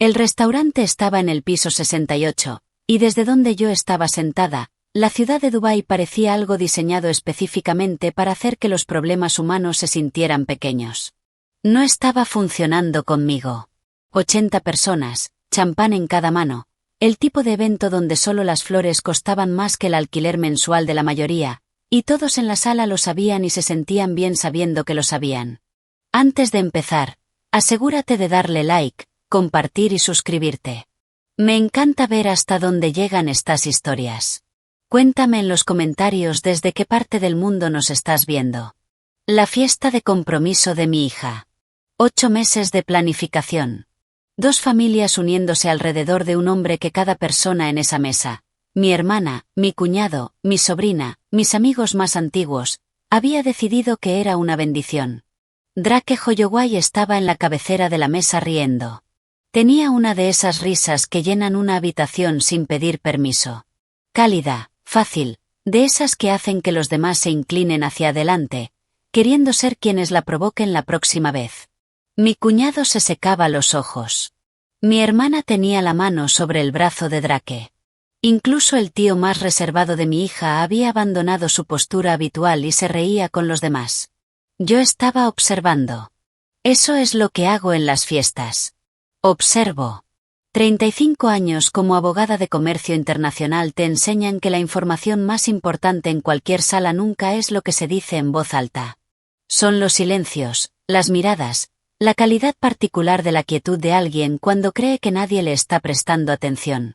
El restaurante estaba en el piso 68, y desde donde yo estaba sentada, la ciudad de Dubái parecía algo diseñado específicamente para hacer que los problemas humanos se sintieran pequeños. No estaba funcionando conmigo. 80 personas, champán en cada mano, el tipo de evento donde solo las flores costaban más que el alquiler mensual de la mayoría, y todos en la sala lo sabían y se sentían bien sabiendo que lo sabían. Antes de empezar, asegúrate de darle like, compartir y suscribirte. Me encanta ver hasta dónde llegan estas historias. Cuéntame en los comentarios desde qué parte del mundo nos estás viendo. La fiesta de compromiso de mi hija. 8 meses de planificación. 2 familias uniéndose alrededor de un hombre que cada persona en esa mesa, mi hermana, mi cuñado, mi sobrina, mis amigos más antiguos, había decidido que era una bendición. Drake Holloway estaba en la cabecera de la mesa riendo. Tenía una de esas risas que llenan una habitación sin pedir permiso. Cálida, fácil, de esas que hacen que los demás se inclinen hacia adelante, queriendo ser quienes la provoquen la próxima vez. Mi cuñado se secaba los ojos. Mi hermana tenía la mano sobre el brazo de Drake. Incluso el tío más reservado de mi hija había abandonado su postura habitual y se reía con los demás. Yo estaba observando. Eso es lo que hago en las fiestas. Observo. 35 años como abogada de comercio internacional te enseñan que la información más importante en cualquier sala nunca es lo que se dice en voz alta. Son los silencios, las miradas, la calidad particular de la quietud de alguien cuando cree que nadie le está prestando atención.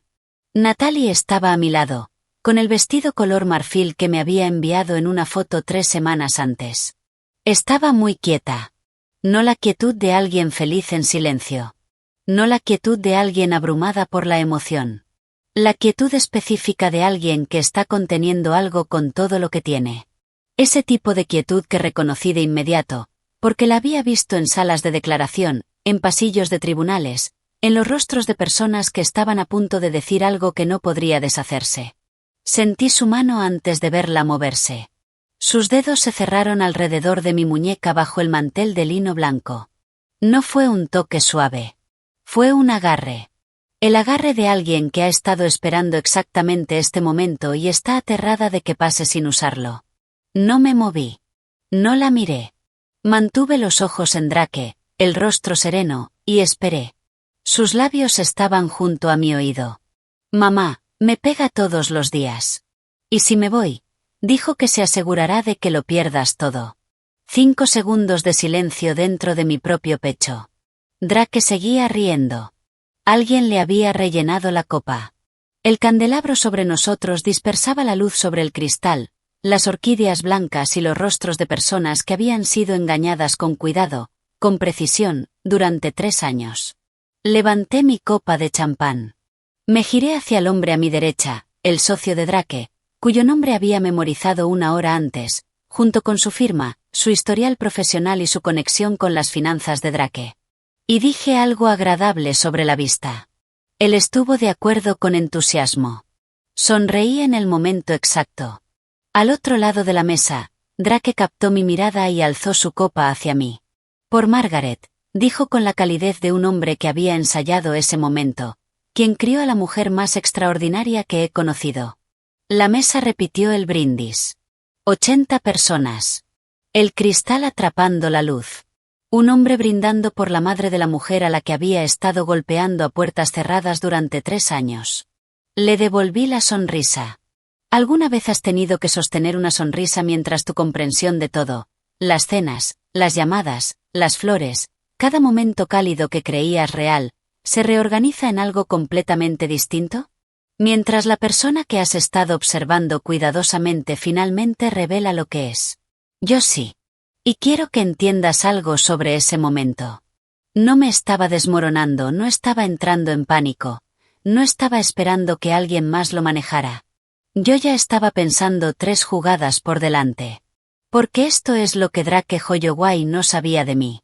Natalie estaba a mi lado, con el vestido color marfil que me había enviado en una foto 3 semanas antes. Estaba muy quieta. No la quietud de alguien feliz en silencio. No la quietud de alguien abrumada por la emoción. La quietud específica de alguien que está conteniendo algo con todo lo que tiene. Ese tipo de quietud que reconocí de inmediato, porque la había visto en salas de declaración, en pasillos de tribunales, en los rostros de personas que estaban a punto de decir algo que no podría deshacerse. Sentí su mano antes de verla moverse. Sus dedos se cerraron alrededor de mi muñeca bajo el mantel de lino blanco. No fue un toque suave. Fue un agarre. El agarre de alguien que ha estado esperando exactamente este momento y está aterrada de que pase sin usarlo. No me moví. No la miré. Mantuve los ojos en Drake, el rostro sereno, y esperé. Sus labios estaban junto a mi oído. Mamá, me pega todos los días. ¿Y si me voy? Dijo que se asegurará de que lo pierdas todo. 5 segundos de silencio dentro de mi propio pecho. Drake seguía riendo. Alguien le había rellenado la copa. El candelabro sobre nosotros dispersaba la luz sobre el cristal, las orquídeas blancas y los rostros de personas que habían sido engañadas con cuidado, con precisión, durante 3 años. Levanté mi copa de champán. Me giré hacia el hombre a mi derecha, el socio de Drake, cuyo nombre había memorizado 1 hora antes, junto con su firma, su historial profesional y su conexión con las finanzas de Drake. Y dije algo agradable sobre la vista. Él estuvo de acuerdo con entusiasmo. Sonreí en el momento exacto. Al otro lado de la mesa, Drake captó mi mirada y alzó su copa hacia mí. Por Margaret, dijo con la calidez de un hombre que había ensayado ese momento, quien crió a la mujer más extraordinaria que he conocido. La mesa repitió el brindis. 80 personas. El cristal atrapando la luz. Un hombre brindando por la madre de la mujer a la que había estado golpeando a puertas cerradas durante 3 años. Le devolví la sonrisa. ¿Alguna vez has tenido que sostener una sonrisa mientras tu comprensión de todo, las cenas, las llamadas, las flores, cada momento cálido que creías real, se reorganiza en algo completamente distinto? Mientras la persona que has estado observando cuidadosamente finalmente revela lo que es. Yo sí. Y quiero que entiendas algo sobre ese momento. No me estaba desmoronando, no estaba entrando en pánico, no estaba esperando que alguien más lo manejara. Yo ya estaba pensando 3 jugadas por delante. Porque esto es lo que Drake Holloway no sabía de mí.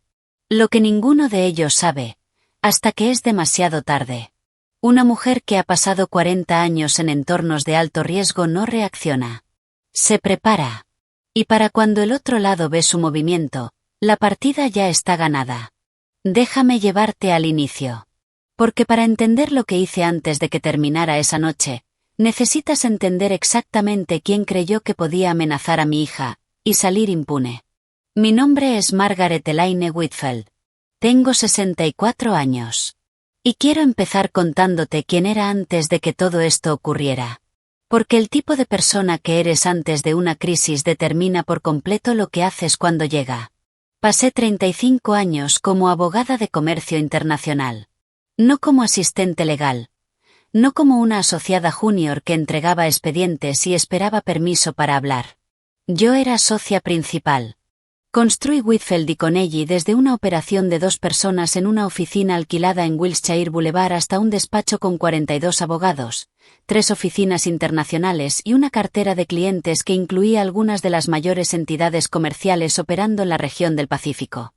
Lo que ninguno de ellos sabe, hasta que es demasiado tarde. Una mujer que ha pasado 40 años en entornos de alto riesgo no reacciona. Se prepara. Y para cuando el otro lado ve su movimiento, la partida ya está ganada. Déjame llevarte al inicio. Porque para entender lo que hice antes de que terminara esa noche, necesitas entender exactamente quién creyó que podía amenazar a mi hija, y salir impune. Mi nombre es Margaret Elaine Whitfield. Tengo 64 años. Y quiero empezar contándote quién era antes de que todo esto ocurriera. Porque el tipo de persona que eres antes de una crisis determina por completo lo que haces cuando llega. Pasé 35 años como abogada de comercio internacional. No como asistente legal. No como una asociada junior que entregaba expedientes y esperaba permiso para hablar. Yo era socia principal. Construí Whitfield y Connelly desde una operación de 2 personas en una oficina alquilada en Wilshire Boulevard hasta un despacho con 42 abogados, 3 oficinas internacionales y una cartera de clientes que incluía algunas de las mayores entidades comerciales operando en la región del Pacífico.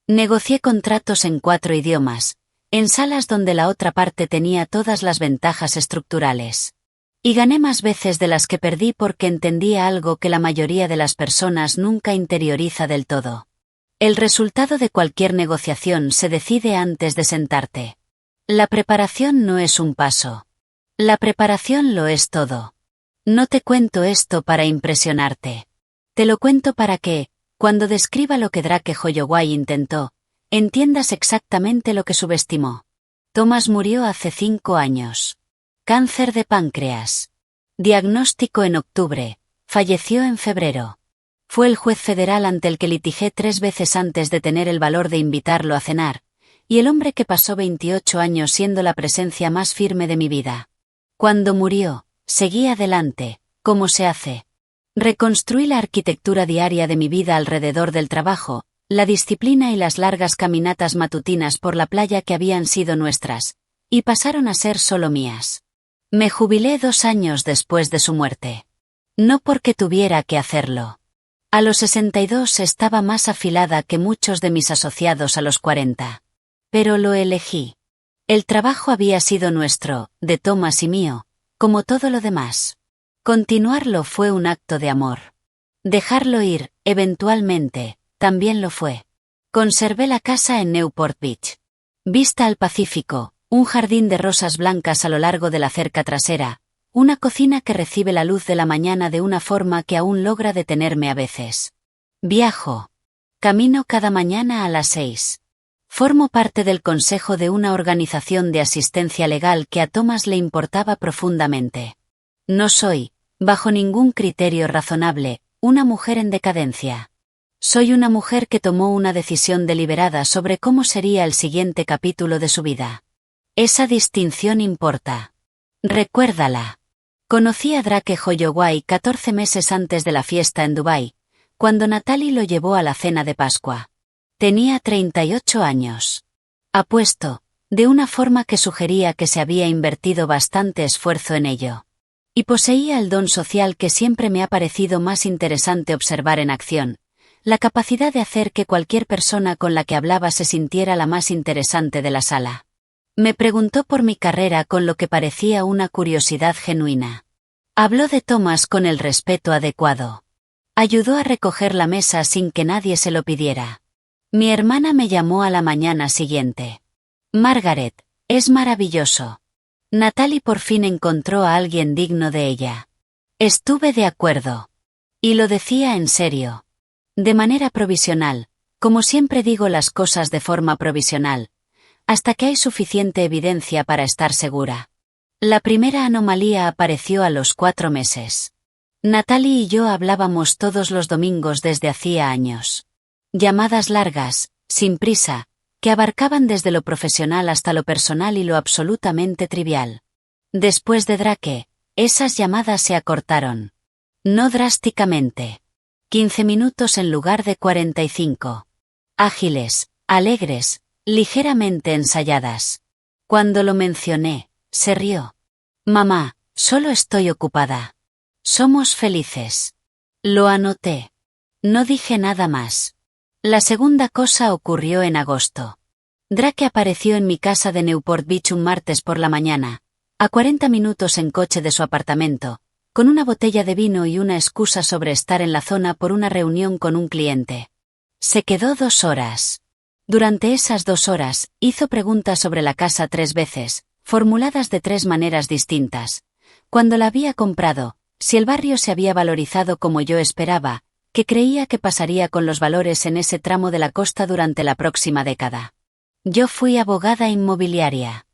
Negocié contratos en 4 idiomas, en salas donde la otra parte tenía todas las ventajas estructurales. Y gané más veces de las que perdí porque entendía algo que la mayoría de las personas nunca interioriza del todo. El resultado de cualquier negociación se decide antes de sentarte. La preparación no es un paso. La preparación lo es todo. No te cuento esto para impresionarte. Te lo cuento para que, cuando describa lo que Drake Holloway intentó, entiendas exactamente lo que subestimó. Thomas murió hace 5 años. Cáncer de páncreas. Diagnóstico en octubre. Falleció en febrero. Fue el juez federal ante el que litigié 3 veces antes de tener el valor de invitarlo a cenar, y el hombre que pasó 28 años siendo la presencia más firme de mi vida. Cuando murió, seguí adelante, como se hace. Reconstruí la arquitectura diaria de mi vida alrededor del trabajo, la disciplina y las largas caminatas matutinas por la playa que habían sido nuestras, y pasaron a ser solo mías. Me jubilé 2 años después de su muerte. No porque tuviera que hacerlo. A los 62 estaba más afilada que muchos de mis asociados a los 40. Pero lo elegí. El trabajo había sido nuestro, de Thomas y mío, como todo lo demás. Continuarlo fue un acto de amor. Dejarlo ir, eventualmente, también lo fue. Conservé la casa en Newport Beach. Vista al Pacífico, un jardín de rosas blancas a lo largo de la cerca trasera, una cocina que recibe la luz de la mañana de una forma que aún logra detenerme a veces. Viajo. Camino cada mañana a las 6. Formo parte del consejo de una organización de asistencia legal que a Thomas le importaba profundamente. No soy, bajo ningún criterio razonable, una mujer en decadencia. Soy una mujer que tomó una decisión deliberada sobre cómo sería el siguiente capítulo de su vida. Esa distinción importa. Recuérdala. Conocí a Drake Holloway 14 meses antes de la fiesta en Dubái, cuando Natalie lo llevó a la cena de Pascua. Tenía 38 años. Apuesto, de una forma que sugería que se había invertido bastante esfuerzo en ello. Y poseía el don social que siempre me ha parecido más interesante observar en acción, la capacidad de hacer que cualquier persona con la que hablaba se sintiera la más interesante de la sala. Me preguntó por mi carrera con lo que parecía una curiosidad genuina. Habló de Thomas con el respeto adecuado. Ayudó a recoger la mesa sin que nadie se lo pidiera. Mi hermana me llamó a la mañana siguiente. Margaret, es maravilloso. Natalie por fin encontró a alguien digno de ella. Estuve de acuerdo. Y lo decía en serio. De manera provisional, como siempre digo las cosas de forma provisional, hasta que hay suficiente evidencia para estar segura. La primera anomalía apareció a los 4 meses. Natalie y yo hablábamos todos los domingos desde hacía años. Llamadas largas, sin prisa, que abarcaban desde lo profesional hasta lo personal y lo absolutamente trivial. Después de Drake, esas llamadas se acortaron. No drásticamente. 15 minutos en lugar de 45. Ágiles, alegres, ligeramente ensayadas. Cuando lo mencioné, se rió. Mamá, solo estoy ocupada. Somos felices. Lo anoté. No dije nada más. La segunda cosa ocurrió en agosto. Drake apareció en mi casa de Newport Beach un martes por la mañana, a 40 minutos en coche de su apartamento, con una botella de vino y una excusa sobre estar en la zona por una reunión con un cliente. Se quedó 2 horas. Durante esas 2 horas, hizo preguntas sobre la casa 3 veces, formuladas de 3 maneras distintas. Cuando la había comprado, si el barrio se había valorizado como yo esperaba, qué creía que pasaría con los valores en ese tramo de la costa durante la próxima década. Yo fui abogada inmobiliaria.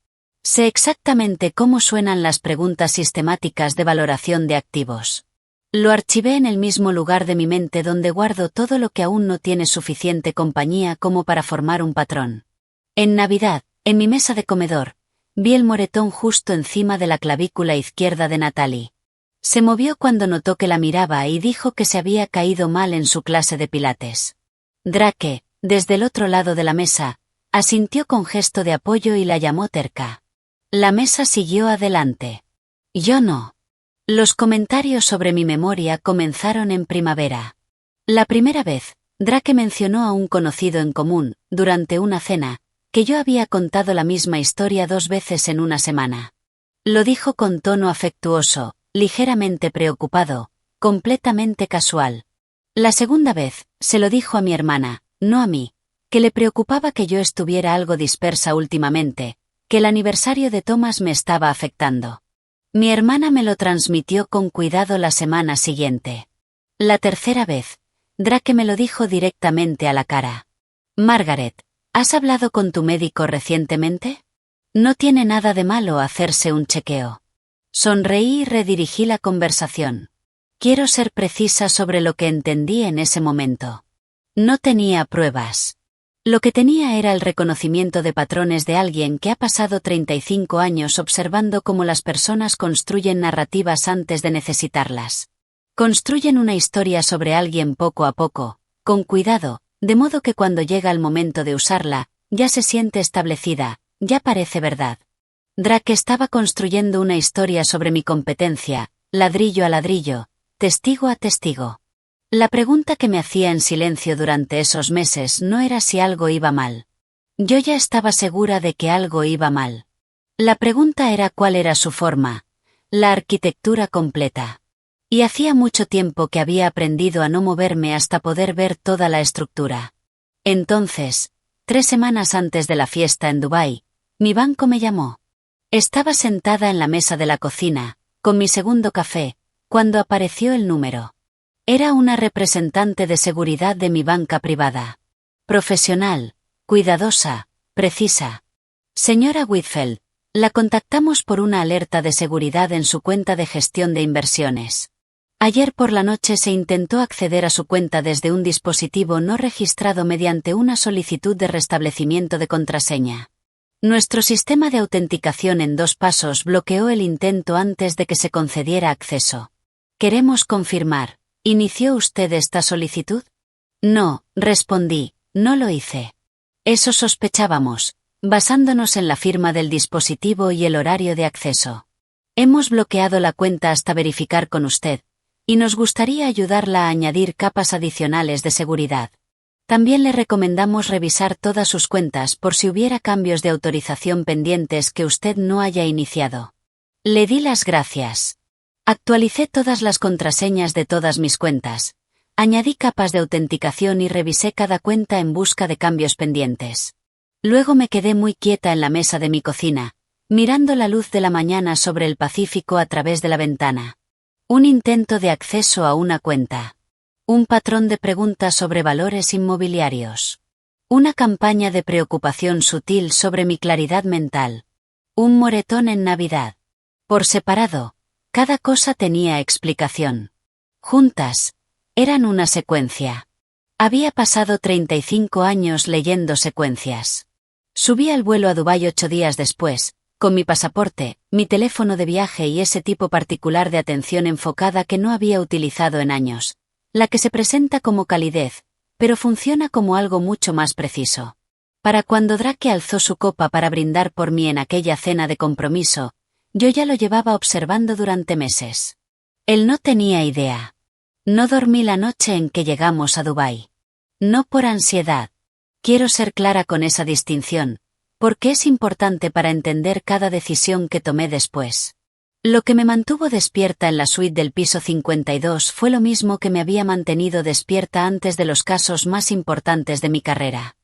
Sé exactamente cómo suenan las preguntas sistemáticas de valoración de activos. Lo archivé en el mismo lugar de mi mente donde guardo todo lo que aún no tiene suficiente compañía como para formar un patrón. En Navidad, en mi mesa de comedor, vi el moretón justo encima de la clavícula izquierda de Natalie. Se movió cuando notó que la miraba y dijo que se había caído mal en su clase de pilates. Drake, desde el otro lado de la mesa, asintió con gesto de apoyo y la llamó terca. La mesa siguió adelante. Yo no. Los comentarios sobre mi memoria comenzaron en primavera. La primera vez, Drake mencionó a un conocido en común, durante una cena, que yo había contado la misma historia 2 veces en una semana. Lo dijo con tono afectuoso, ligeramente preocupado, completamente casual. La segunda vez, se lo dijo a mi hermana, no a mí, que le preocupaba que yo estuviera algo dispersa últimamente, que el aniversario de Thomas me estaba afectando. Mi hermana me lo transmitió con cuidado la semana siguiente. La tercera vez, Drake me lo dijo directamente a la cara. Margaret, ¿has hablado con tu médico recientemente? No tiene nada de malo hacerse un chequeo. Sonreí y redirigí la conversación. Quiero ser precisa sobre lo que entendí en ese momento. No tenía pruebas. Lo que tenía era el reconocimiento de patrones de alguien que ha pasado 35 años observando cómo las personas construyen narrativas antes de necesitarlas. Construyen una historia sobre alguien poco a poco, con cuidado, de modo que cuando llega el momento de usarla, ya se siente establecida, ya parece verdad. Drake estaba construyendo una historia sobre mi competencia, ladrillo a ladrillo, testigo a testigo. La pregunta que me hacía en silencio durante esos meses no era si algo iba mal. Yo ya estaba segura de que algo iba mal. La pregunta era cuál era su forma, la arquitectura completa. Y hacía mucho tiempo que había aprendido a no moverme hasta poder ver toda la estructura. Entonces, 3 semanas antes de la fiesta en Dubái, mi banco me llamó. Estaba sentada en la mesa de la cocina, con mi segundo café, cuando apareció el número. Era una representante de seguridad de mi banca privada. Profesional, cuidadosa, precisa. Señora Whitfield, la contactamos por una alerta de seguridad en su cuenta de gestión de inversiones. Ayer por la noche se intentó acceder a su cuenta desde un dispositivo no registrado mediante una solicitud de restablecimiento de contraseña. Nuestro sistema de autenticación en 2 pasos bloqueó el intento antes de que se concediera acceso. Queremos confirmar. ¿Inició usted esta solicitud? No, respondí, no lo hice. Eso sospechábamos, basándonos en la firma del dispositivo y el horario de acceso. Hemos bloqueado la cuenta hasta verificar con usted, y nos gustaría ayudarla a añadir capas adicionales de seguridad. También le recomendamos revisar todas sus cuentas por si hubiera cambios de autorización pendientes que usted no haya iniciado. Le di las gracias. Actualicé todas las contraseñas de todas mis cuentas, añadí capas de autenticación y revisé cada cuenta en busca de cambios pendientes. Luego me quedé muy quieta en la mesa de mi cocina, mirando la luz de la mañana sobre el Pacífico a través de la ventana. Un intento de acceso a una cuenta. Un patrón de preguntas sobre valores inmobiliarios. Una campaña de preocupación sutil sobre mi claridad mental. Un moretón en Navidad. Por separado, cada cosa tenía explicación. Juntas, eran una secuencia. Había pasado 35 años leyendo secuencias. Subí al vuelo a Dubái 8 días después, con mi pasaporte, mi teléfono de viaje y ese tipo particular de atención enfocada que no había utilizado en años, la que se presenta como calidez, pero funciona como algo mucho más preciso. Para cuando Drake alzó su copa para brindar por mí en aquella cena de compromiso, yo ya lo llevaba observando durante meses. Él no tenía idea. No dormí la noche en que llegamos a Dubái. No por ansiedad. Quiero ser clara con esa distinción, porque es importante para entender cada decisión que tomé después. Lo que me mantuvo despierta en la suite del piso 52 fue lo mismo que me había mantenido despierta antes de los casos más importantes de mi carrera.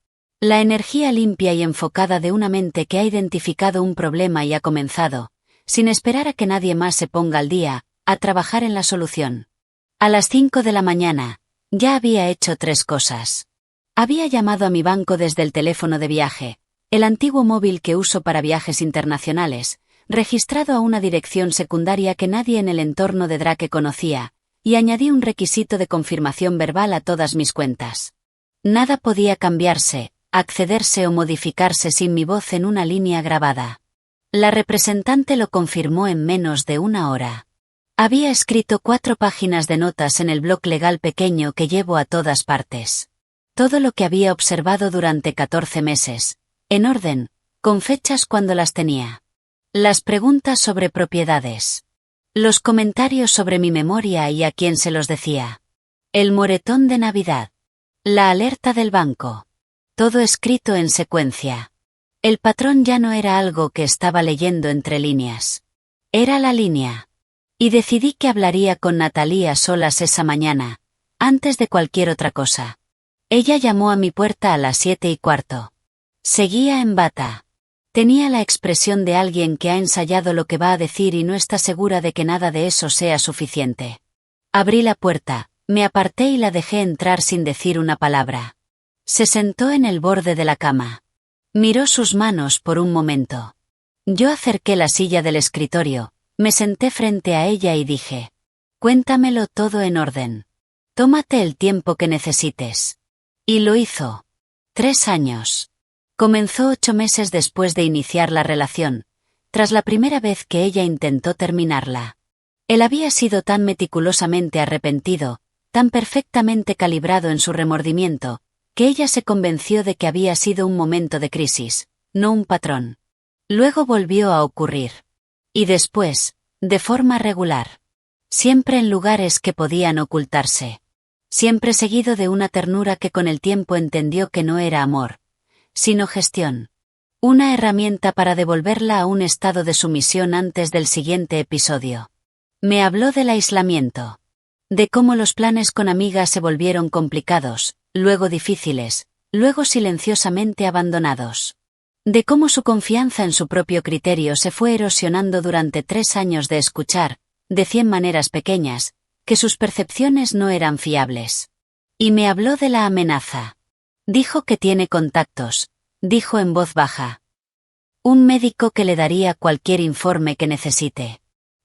La energía limpia y enfocada de una mente que ha identificado un problema y ha comenzado, sin esperar a que nadie más se ponga al día, a trabajar en la solución. A las 5 de la mañana, ya había hecho 3 cosas. Había llamado a mi banco desde el teléfono de viaje, el antiguo móvil que uso para viajes internacionales, registrado a una dirección secundaria que nadie en el entorno de Drake conocía, y añadí un requisito de confirmación verbal a todas mis cuentas. Nada podía cambiarse, accederse o modificarse sin mi voz en una línea grabada. La representante lo confirmó en menos de 1 hora. Había escrito 4 páginas de notas en el blog legal pequeño que llevo a todas partes. Todo lo que había observado durante 14 meses, en orden, con fechas cuando las tenía. Las preguntas sobre propiedades. Los comentarios sobre mi memoria y a quién se los decía. El moretón de Navidad. La alerta del banco. Todo escrito en secuencia. El patrón ya no era algo que estaba leyendo entre líneas. Era la línea. Y decidí que hablaría con Natalie a solas esa mañana, antes de cualquier otra cosa. Ella llamó a mi puerta a las 7:15. Seguía en bata. Tenía la expresión de alguien que ha ensayado lo que va a decir y no está segura de que nada de eso sea suficiente. Abrí la puerta, me aparté y la dejé entrar sin decir una palabra. Se sentó en el borde de la cama. Miró sus manos por un momento. Yo acerqué la silla del escritorio, me senté frente a ella y dije: cuéntamelo todo en orden. Tómate el tiempo que necesites. Y lo hizo. 3 años. Comenzó 8 meses después de iniciar la relación, tras la primera vez que ella intentó terminarla. Él había sido tan meticulosamente arrepentido, tan perfectamente calibrado en su remordimiento, que ella se convenció de que había sido un momento de crisis, no un patrón. Luego volvió a ocurrir. Y después, de forma regular. Siempre en lugares que podían ocultarse. Siempre seguido de una ternura que con el tiempo entendió que no era amor, sino gestión. Una herramienta para devolverla a un estado de sumisión antes del siguiente episodio. Me habló del aislamiento. De cómo los planes con amigas se volvieron complicados, luego difíciles, luego silenciosamente abandonados. De cómo su confianza en su propio criterio se fue erosionando durante 3 años de escuchar, de 100 maneras pequeñas, que sus percepciones no eran fiables. Y me habló de la amenaza. Dijo que tiene contactos, dijo en voz baja. Un médico que le daría cualquier informe que necesite.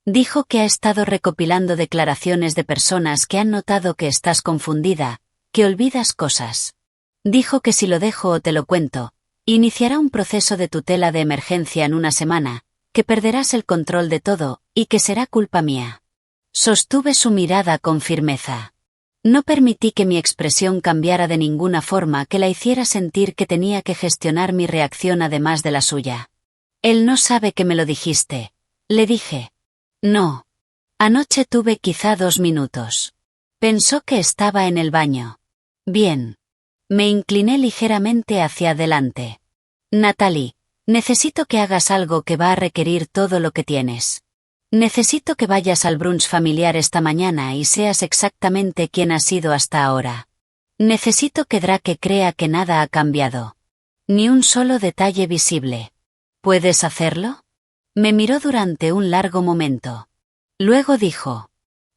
Dijo que ha estado recopilando declaraciones de personas que han notado que estás confundida, que olvidas cosas. Dijo que si lo dejo o te lo cuento, iniciará un proceso de tutela de emergencia en 1 semana, que perderás el control de todo, y que será culpa mía. Sostuve su mirada con firmeza. No permití que mi expresión cambiara de ninguna forma que la hiciera sentir que tenía que gestionar mi reacción además de la suya. Él no sabe que me lo dijiste, le dije. No. Anoche tuve quizá 2 minutos. Pensó que estaba en el baño. Bien. Me incliné ligeramente hacia adelante. Natalie, necesito que hagas algo que va a requerir todo lo que tienes. Necesito que vayas al brunch familiar esta mañana y seas exactamente quien has sido hasta ahora. Necesito que Drake crea que nada ha cambiado. Ni un solo detalle visible. ¿Puedes hacerlo? Me miró durante un largo momento. Luego dijo: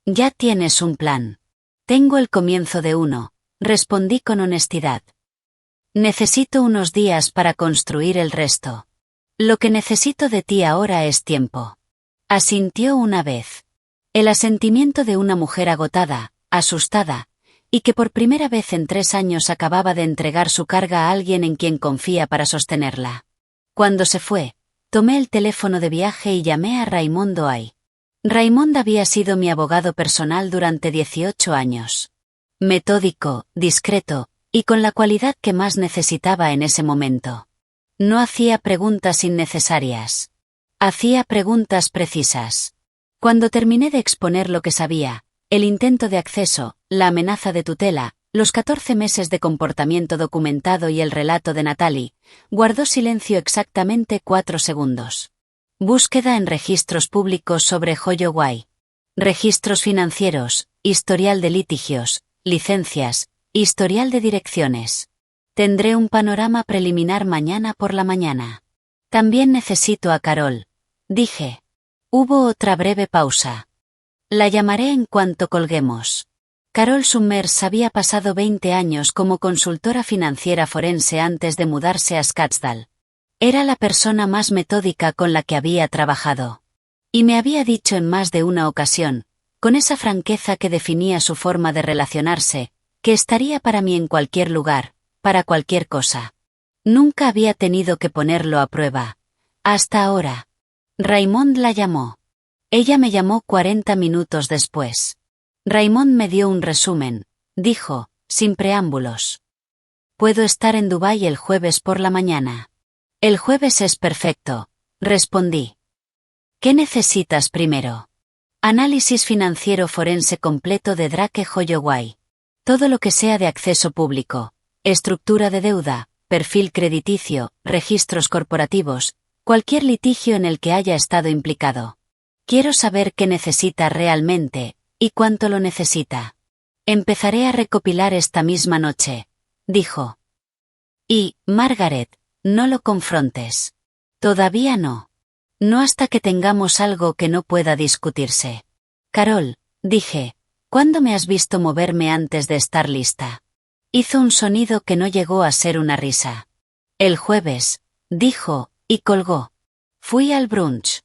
ya tienes un plan. Tengo el comienzo de uno, respondí con honestidad. Necesito unos días para construir el resto. Lo que necesito de ti ahora es tiempo. Asintió una vez. El asentimiento de una mujer agotada, asustada, y que por primera vez en 3 años acababa de entregar su carga a alguien en quien confía para sostenerla. Cuando se fue, tomé el teléfono de viaje y llamé a Raymond Doay. Raymond había sido mi abogado personal durante 18 años. Metódico, discreto, y con la cualidad que más necesitaba en ese momento. No hacía preguntas innecesarias. Hacía preguntas precisas. Cuando terminé de exponer lo que sabía, el intento de acceso, la amenaza de tutela, los 14 meses de comportamiento documentado y el relato de Natalie, guardó silencio exactamente 4 segundos. Búsqueda en registros públicos sobre Holloway. Registros financieros, historial de litigios, licencias, historial de direcciones. Tendré un panorama preliminar mañana por la mañana. También necesito a Carol, dije. Hubo otra breve pausa. La llamaré en cuanto colguemos. Carol Summers había pasado 20 años como consultora financiera forense antes de mudarse a Scottsdale. Era la persona más metódica con la que había trabajado. Y me había dicho en más de una ocasión, con esa franqueza que definía su forma de relacionarse, que estaría para mí en cualquier lugar, para cualquier cosa. Nunca había tenido que ponerlo a prueba. Hasta ahora. Raymond la llamó. Ella me llamó 40 minutos después. Raymond me dio un resumen, dijo, sin preámbulos. Puedo estar en Dubái el jueves por la mañana. El jueves es perfecto, respondí. ¿Qué necesitas primero? Análisis financiero forense completo de Drake Holloway. Todo lo que sea de acceso público, estructura de deuda, perfil crediticio, registros corporativos, cualquier litigio en el que haya estado implicado. Quiero saber qué necesita realmente, y cuánto lo necesita. Empezaré a recopilar esta misma noche, dijo. Y, Margaret, no lo confrontes. Todavía no. No hasta que tengamos algo que no pueda discutirse. Carol, dije, ¿cuándo me has visto moverme antes de estar lista? Hizo un sonido que no llegó a ser una risa. El jueves, dijo, y colgó. Fui al brunch.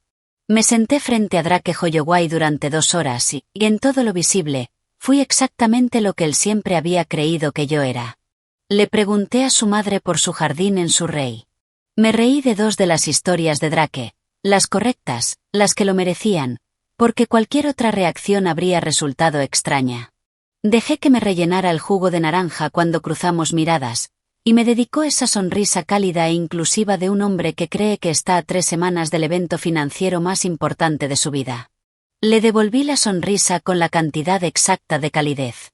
Me senté frente a Drake Holloway durante 2 horas y, en todo lo visible, fui exactamente lo que él siempre había creído que yo era. Le pregunté a su madre por su jardín en Surrey. Me reí de 2 de las historias de Drake, las correctas, las que lo merecían, porque cualquier otra reacción habría resultado extraña. Dejé que me rellenara el jugo de naranja cuando cruzamos miradas, y me dedicó esa sonrisa cálida e inclusiva de un hombre que cree que está a 3 semanas del evento financiero más importante de su vida. Le devolví la sonrisa con la cantidad exacta de calidez.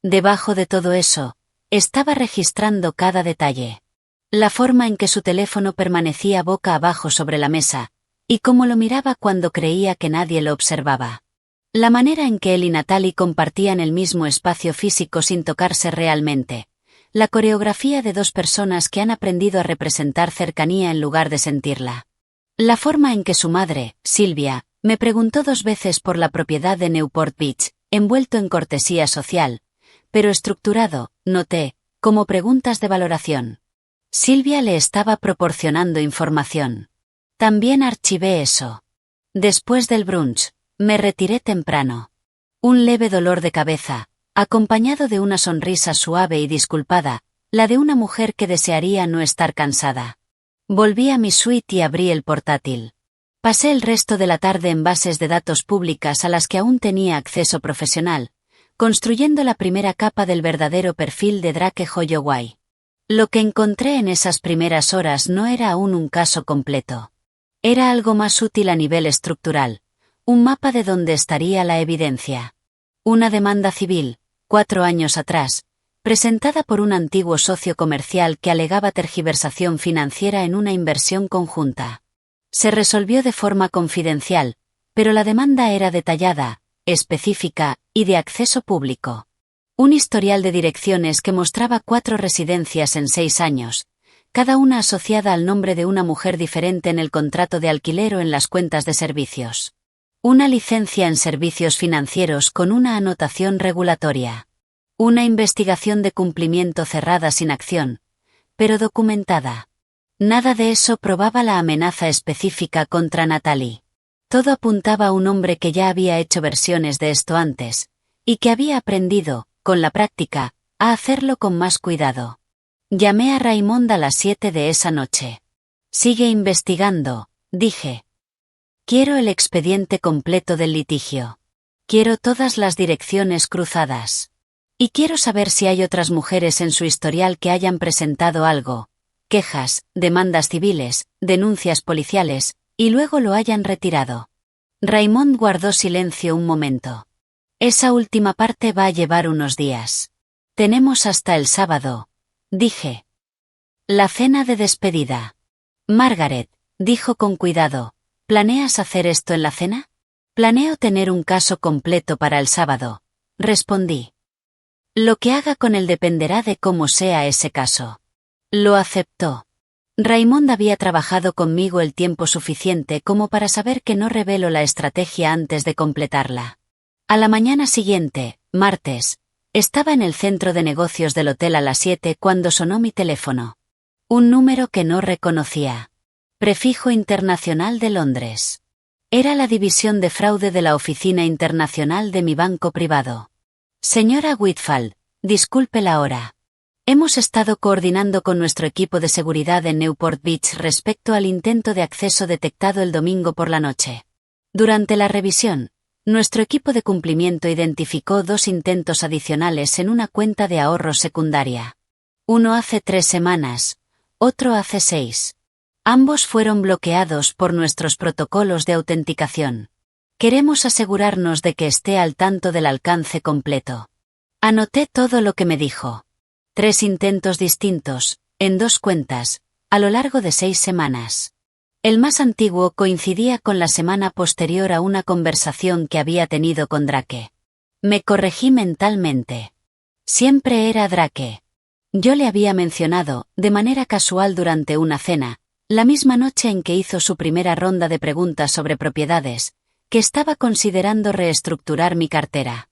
Debajo de todo eso, estaba registrando cada detalle. La forma en que su teléfono permanecía boca abajo sobre la mesa, y cómo lo miraba cuando creía que nadie lo observaba. La manera en que él y Natalie compartían el mismo espacio físico sin tocarse realmente. La coreografía de 2 personas que han aprendido a representar cercanía en lugar de sentirla. La forma en que su madre, Sylvia, me preguntó 2 veces por la propiedad de Newport Beach, envuelto en cortesía social, pero estructurado, noté, como preguntas de valoración. Sylvia le estaba proporcionando información. También archivé eso. Después del brunch, me retiré temprano. Un leve dolor de cabeza, acompañado de una sonrisa suave y disculpada, la de una mujer que desearía no estar cansada. Volví a mi suite y abrí el portátil. Pasé el resto de la tarde en bases de datos públicas a las que aún tenía acceso profesional, construyendo la primera capa del verdadero perfil de Drake Holloway. Lo que encontré en esas primeras horas no era aún un caso completo. Era algo más útil a nivel estructural, un mapa de dónde estaría la evidencia. Una demanda civil, 4 años atrás, presentada por un antiguo socio comercial que alegaba tergiversación financiera en una inversión conjunta. Se resolvió de forma confidencial, pero la demanda era detallada, específica, y de acceso público. Un historial de direcciones que mostraba 4 residencias en 6 años, cada una asociada al nombre de una mujer diferente en el contrato de alquiler o en las cuentas de servicios. Una licencia en servicios financieros con una anotación regulatoria. Una investigación de cumplimiento cerrada sin acción, pero documentada. Nada de eso probaba la amenaza específica contra Natalie. Todo apuntaba a un hombre que ya había hecho versiones de esto antes, y que había aprendido, con la práctica, a hacerlo con más cuidado. Llamé a Raymond a las 7 de esa noche. Sigue investigando, dije. Quiero el expediente completo del litigio. Quiero todas las direcciones cruzadas. Y quiero saber si hay otras mujeres en su historial que hayan presentado algo, quejas, demandas civiles, denuncias policiales, y luego lo hayan retirado. Raymond guardó silencio un momento. Esa última parte va a llevar unos días. Tenemos hasta el sábado, dije. La cena de despedida. Margaret, dijo con cuidado, ¿planeas hacer esto en la cena? Planeo tener un caso completo para el sábado, respondí. Lo que haga con él dependerá de cómo sea ese caso. Lo aceptó. Raymond había trabajado conmigo el tiempo suficiente como para saber que no revelo la estrategia antes de completarla. A la mañana siguiente, martes, estaba en el centro de negocios del hotel a las 7 cuando sonó mi teléfono. Un número que no reconocía. Prefijo internacional de Londres. Era la división de fraude de la oficina internacional de mi banco privado. Señora Whitfall, disculpe la hora. Hemos estado coordinando con nuestro equipo de seguridad en Newport Beach respecto al intento de acceso detectado el domingo por la noche. Durante la revisión, nuestro equipo de cumplimiento identificó 2 intentos adicionales en una cuenta de ahorros secundaria. Uno hace 3 semanas, otro hace 6. Ambos fueron bloqueados por nuestros protocolos de autenticación. Queremos asegurarnos de que esté al tanto del alcance completo. Anoté todo lo que me dijo. 3 intentos distintos, en 2 cuentas, a lo largo de 6 semanas. El más antiguo coincidía con la semana posterior a una conversación que había tenido con Drake. Me corregí mentalmente. Siempre era Drake. Yo le había mencionado, de manera casual durante una cena, la misma noche en que hizo su primera ronda de preguntas sobre propiedades, que estaba considerando reestructurar mi cartera.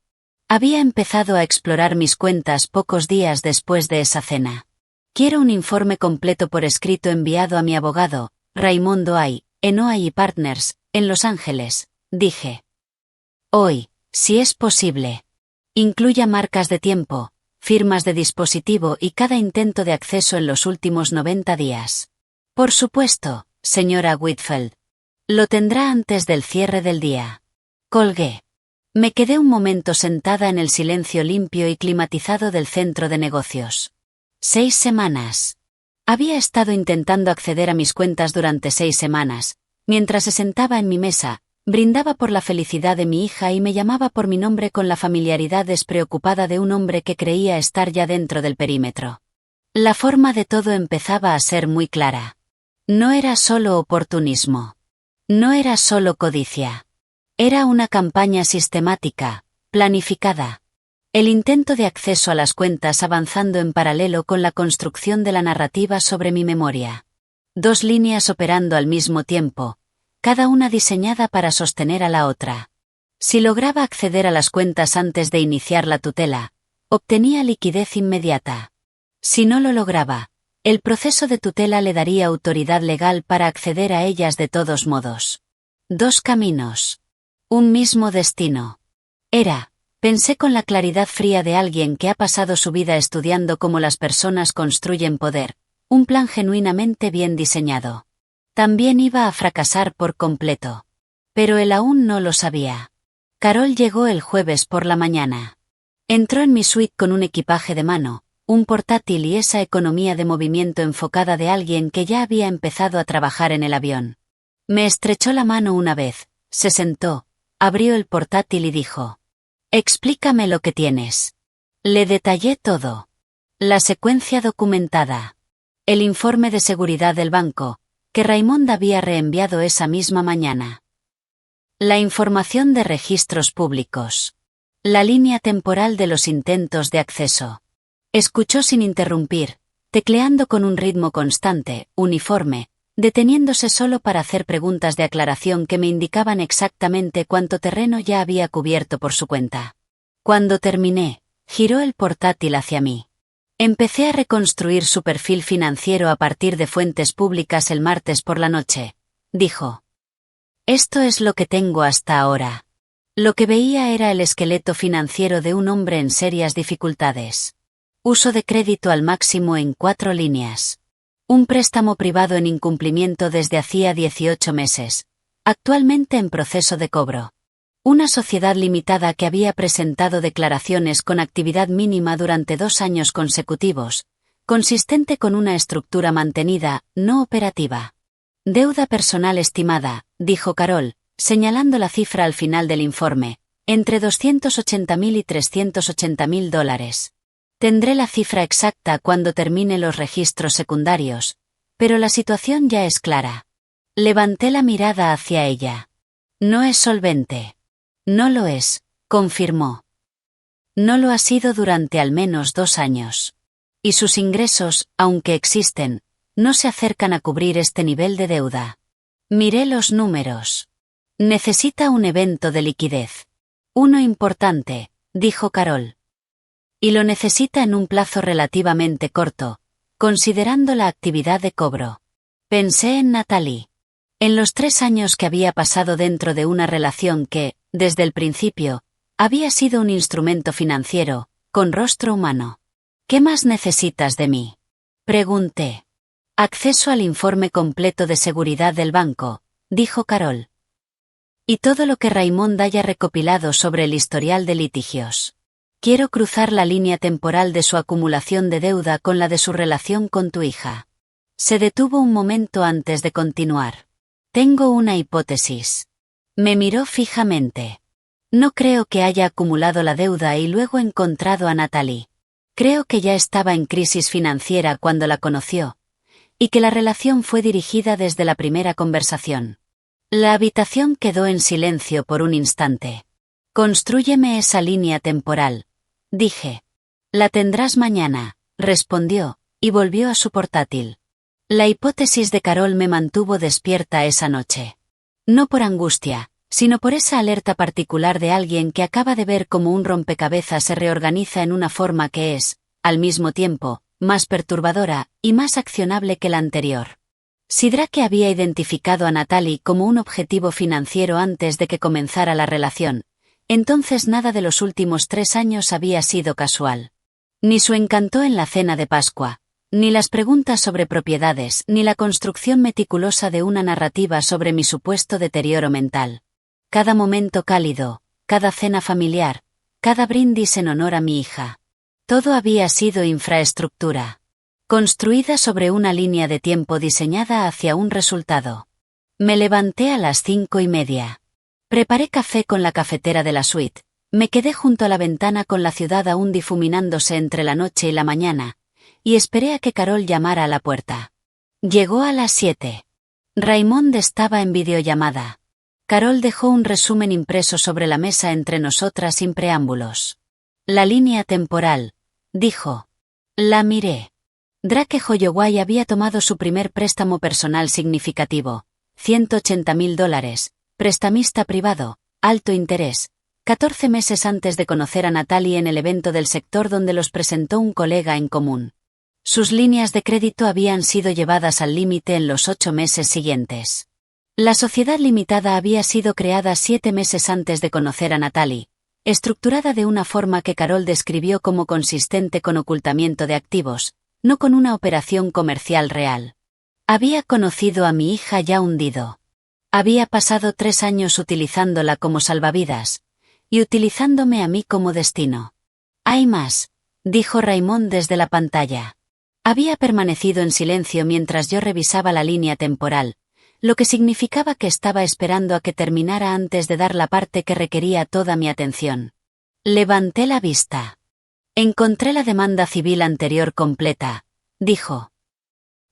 Había empezado a explorar mis cuentas pocos días después de esa cena. Quiero un informe completo por escrito enviado a mi abogado, Raymond Oay, en Oay Partners, en Los Ángeles, dije. Hoy, si es posible. Incluya marcas de tiempo, firmas de dispositivo y cada intento de acceso en los últimos 90 días. Por supuesto, señora Whitfield. Lo tendrá antes del cierre del día. Colgué. Me quedé un momento sentada en el silencio limpio y climatizado del centro de negocios. 6 semanas. Había estado intentando acceder a mis cuentas durante 6 semanas, mientras se sentaba en mi mesa, brindaba por la felicidad de mi hija y me llamaba por mi nombre con la familiaridad despreocupada de un hombre que creía estar ya dentro del perímetro. La forma de todo empezaba a ser muy clara. No era solo oportunismo. No era solo codicia. Era una campaña sistemática, planificada. El intento de acceso a las cuentas avanzando en paralelo con la construcción de la narrativa sobre mi memoria. 2 líneas operando al mismo tiempo, cada una diseñada para sostener a la otra. Si lograba acceder a las cuentas antes de iniciar la tutela, obtenía liquidez inmediata. Si no lo lograba, el proceso de tutela le daría autoridad legal para acceder a ellas de todos modos. 2 caminos. Un mismo destino. Pensé con la claridad fría de alguien que ha pasado su vida estudiando cómo las personas construyen poder, un plan genuinamente bien diseñado. También iba a fracasar por completo. Pero él aún no lo sabía. Carol llegó el jueves por la mañana. Entró en mi suite con un equipaje de mano, un portátil y esa economía de movimiento enfocada de alguien que ya había empezado a trabajar en el avión. Me estrechó la mano una vez, se sentó, abrió el portátil y dijo: «Explícame lo que tienes». Le detallé todo. La secuencia documentada. El informe de seguridad del banco, que Raymond había reenviado esa misma mañana. La información de registros públicos. La línea temporal de los intentos de acceso. Escuchó sin interrumpir, tecleando con un ritmo constante, uniforme, deteniéndose solo para hacer preguntas de aclaración que me indicaban exactamente cuánto terreno ya había cubierto por su cuenta. Cuando terminé, giró el portátil hacia mí. Empecé a reconstruir su perfil financiero a partir de fuentes públicas el martes por la noche, dijo. Esto es lo que tengo hasta ahora. Lo que veía era el esqueleto financiero de un hombre en serias dificultades. Uso de crédito al máximo en 4 líneas. Un préstamo privado en incumplimiento desde hacía 18 meses, actualmente en proceso de cobro. Una sociedad limitada que había presentado declaraciones con actividad mínima durante 2 años consecutivos, consistente con una estructura mantenida, no operativa. Deuda personal estimada, dijo Carol, señalando la cifra al final del informe, entre $280.000 y $380.000. Tendré la cifra exacta cuando termine los registros secundarios, pero la situación ya es clara. Levanté la mirada hacia ella. No es solvente. No lo es, confirmó. No lo ha sido durante al menos 2 años. y sus ingresos, aunque existen, no se acercan a cubrir este nivel de deuda. Miré los números. Necesita un evento de liquidez. Uno importante, dijo Carol. Y lo necesita en un plazo relativamente corto, considerando la actividad de cobro. Pensé en Natalie. En los 3 años que había pasado dentro de una relación que, desde el principio, había sido un instrumento financiero, con rostro humano. ¿Qué más necesitas de mí? Pregunté. Acceso al informe completo de seguridad del banco, dijo Carol. Y todo lo que Raymond haya recopilado sobre el historial de litigios. Quiero cruzar la línea temporal de su acumulación de deuda con la de su relación con tu hija. Se detuvo un momento antes de continuar. Tengo una hipótesis. Me miró fijamente. No creo que haya acumulado la deuda y luego encontrado a Natalie. Creo que ya estaba en crisis financiera cuando la conoció, y que la relación fue dirigida desde la primera conversación. La habitación quedó en silencio por un instante. Constrúyeme esa línea temporal, dije. La tendrás mañana, respondió, y volvió a su portátil. La hipótesis de Carol me mantuvo despierta esa noche. No por angustia, sino por esa alerta particular de alguien que acaba de ver cómo un rompecabezas se reorganiza en una forma que es, al mismo tiempo, más perturbadora y más accionable que la anterior. Si Drake había identificado a Natalie como un objetivo financiero antes de que comenzara la relación, entonces nada de los últimos 3 años había sido casual. Ni su encanto en la cena de Pascua, ni las preguntas sobre propiedades, ni la construcción meticulosa de una narrativa sobre mi supuesto deterioro mental. Cada momento cálido, cada cena familiar, cada brindis en honor a mi hija. Todo había sido infraestructura. Construida sobre una línea de tiempo diseñada hacia un resultado. Me levanté a las 5:30. Preparé café con la cafetera de la suite, me quedé junto a la ventana con la ciudad aún difuminándose entre la noche y la mañana, y esperé a que Carol llamara a la puerta. Llegó a las 7. Raymond estaba en videollamada. Carol dejó un resumen impreso sobre la mesa entre nosotras sin preámbulos. La línea temporal, dijo. La miré. Drake Holloway había tomado su primer préstamo personal significativo, $180.000, prestamista privado, alto interés, 14 meses antes de conocer a Natalie en el evento del sector donde los presentó un colega en común. Sus líneas de crédito habían sido llevadas al límite en los 8 meses siguientes. La sociedad limitada había sido creada 7 meses antes de conocer a Natalie, estructurada de una forma que Carol describió como consistente con ocultamiento de activos, no con una operación comercial real. Había conocido a mi hija ya hundido. Había pasado 3 años utilizándola como salvavidas, y utilizándome a mí como destino. Hay más, dijo Raymond desde la pantalla. Había permanecido en silencio mientras yo revisaba la línea temporal, lo que significaba que estaba esperando a que terminara antes de dar la parte que requería toda mi atención. Levanté la vista. Encontré la demanda civil anterior completa, dijo.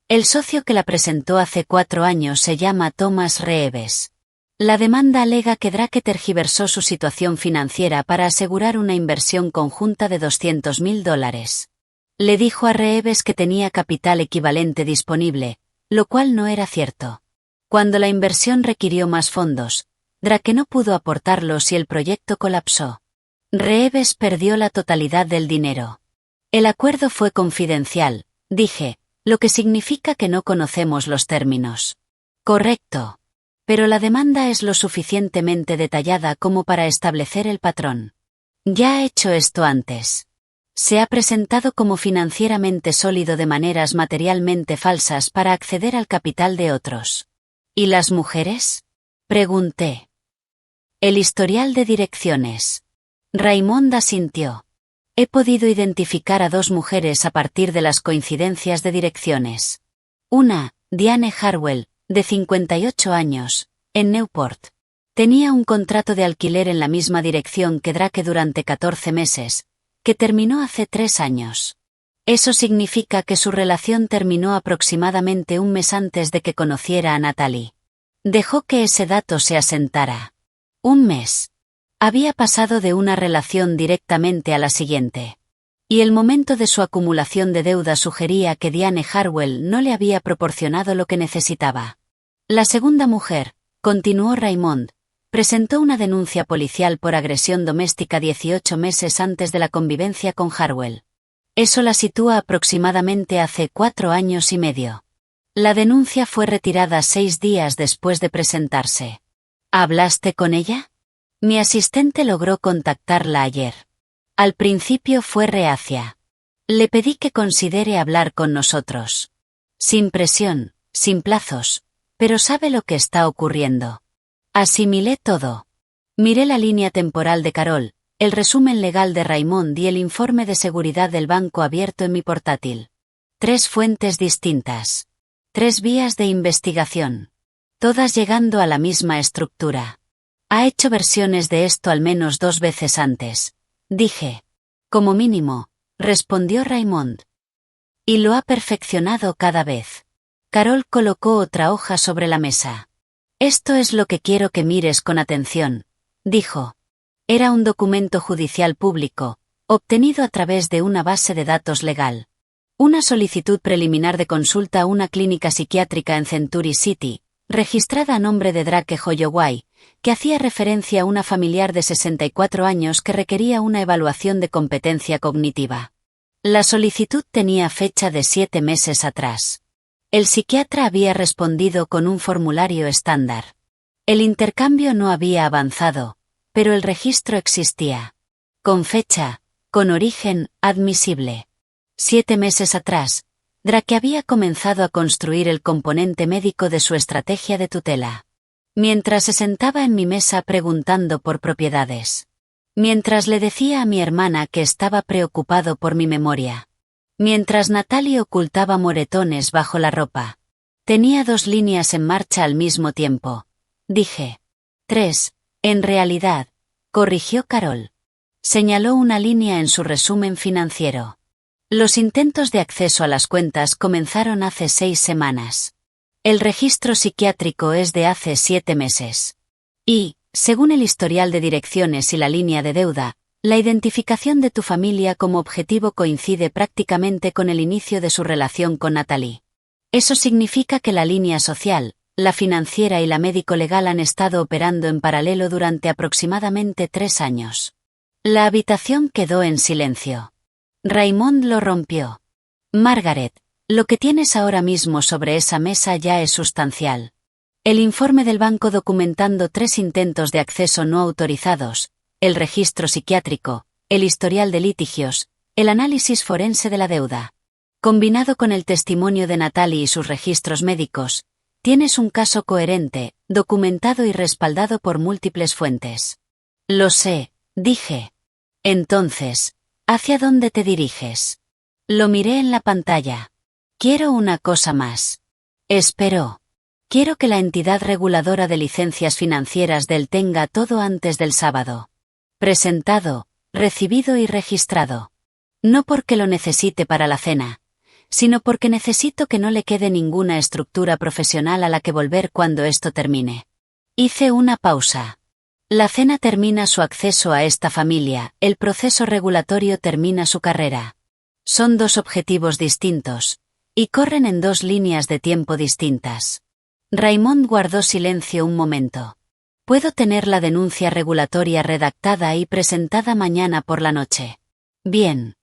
El socio que la presentó hace 4 años se llama Thomas Reeves. La demanda alega que Drake tergiversó su situación financiera para asegurar una inversión conjunta de $200.000. Le dijo a Reeves que tenía capital equivalente disponible, lo cual no era cierto. Cuando la inversión requirió más fondos, Drake no pudo aportarlos y el proyecto colapsó. Reeves perdió la totalidad del dinero. El acuerdo fue confidencial, dije, lo que significa que no conocemos los términos. Correcto. Pero la demanda es lo suficientemente detallada como para establecer el patrón. Ya ha hecho esto antes. Se ha presentado como financieramente sólido de maneras materialmente falsas para acceder al capital de otros. ¿Y las mujeres? Pregunté. El historial de direcciones. Raymond asintió. He podido identificar a 2 mujeres a partir de las coincidencias de direcciones. Una, Diane Harwell, de 58 años, en Newport. Tenía un contrato de alquiler en la misma dirección que Drake durante 14 meses, que terminó hace 3 años. Eso significa que su relación terminó aproximadamente un mes antes de que conociera a Natalie. Dejó que ese dato se asentara. Un mes. Había pasado de una relación directamente a la siguiente. Y el momento de su acumulación de deuda sugería que Diane Harwell no le había proporcionado lo que necesitaba. La segunda mujer, continuó Raymond, presentó una denuncia policial por agresión doméstica 18 meses antes de la convivencia con Harwell. Eso la sitúa aproximadamente hace 4 años y medio. La denuncia fue retirada 6 días después de presentarse. ¿Hablaste con ella? Mi asistente logró contactarla ayer. Al principio fue reacia. Le pedí que considere hablar con nosotros. Sin presión, sin plazos, pero sabe lo que está ocurriendo. Asimilé todo. Miré la línea temporal de Carol, el resumen legal de Raymond y el informe de seguridad del banco abierto en mi portátil. 3 fuentes distintas. 3 vías de investigación. Todas llegando a la misma estructura. Ha hecho versiones de esto al menos 2 veces antes. Dije. Como mínimo, respondió Raymond. Y lo ha perfeccionado cada vez. Carol colocó otra hoja sobre la mesa. Esto es lo que quiero que mires con atención, dijo. Era un documento judicial público, obtenido a través de una base de datos legal. Una solicitud preliminar de consulta a una clínica psiquiátrica en Century City, registrada a nombre de Drake Holloway, que hacía referencia a una familiar de 64 años que requería una evaluación de competencia cognitiva. La solicitud tenía fecha de 7 meses atrás. El psiquiatra había respondido con un formulario estándar. El intercambio no había avanzado, pero el registro existía. Con fecha, con origen, admisible. 7 meses atrás, Drake había comenzado a construir el componente médico de su estrategia de tutela. Mientras se sentaba en mi mesa preguntando por propiedades. Mientras le decía a mi hermana que estaba preocupado por mi memoria. Mientras Natalie ocultaba moretones bajo la ropa. Tenía 2 líneas en marcha al mismo tiempo. Dije. 3, en realidad, corrigió Carol. Señaló una línea en su resumen financiero. Los intentos de acceso a las cuentas comenzaron hace 6 semanas. El registro psiquiátrico es de hace 7 meses. Y, según el historial de direcciones y la línea de deuda, la identificación de tu familia como objetivo coincide prácticamente con el inicio de su relación con Natalie. Eso significa que la línea social, la financiera y la médico-legal han estado operando en paralelo durante aproximadamente 3 años. La habitación quedó en silencio. Raymond lo rompió. Margaret, lo que tienes ahora mismo sobre esa mesa ya es sustancial. El informe del banco documentando 3 intentos de acceso no autorizados, el registro psiquiátrico, el historial de litigios, el análisis forense de la deuda. Combinado con el testimonio de Natalie y sus registros médicos, tienes un caso coherente, documentado y respaldado por múltiples fuentes. Lo sé, dije. Entonces, ¿hacia dónde te diriges? Lo miré en la pantalla. Quiero una cosa más. Esperó. Quiero que la entidad reguladora de licencias financieras tenga todo antes del sábado. Presentado, recibido y registrado. No porque lo necesite para la cena, sino porque necesito que no le quede ninguna estructura profesional a la que volver cuando esto termine. Hice una pausa. La cena termina su acceso a esta familia, el proceso regulatorio termina su carrera. Son 2 objetivos distintos, y corren en 2 líneas de tiempo distintas. Raymond guardó silencio un momento. Puedo tener la denuncia regulatoria redactada y presentada mañana por la noche. Bien.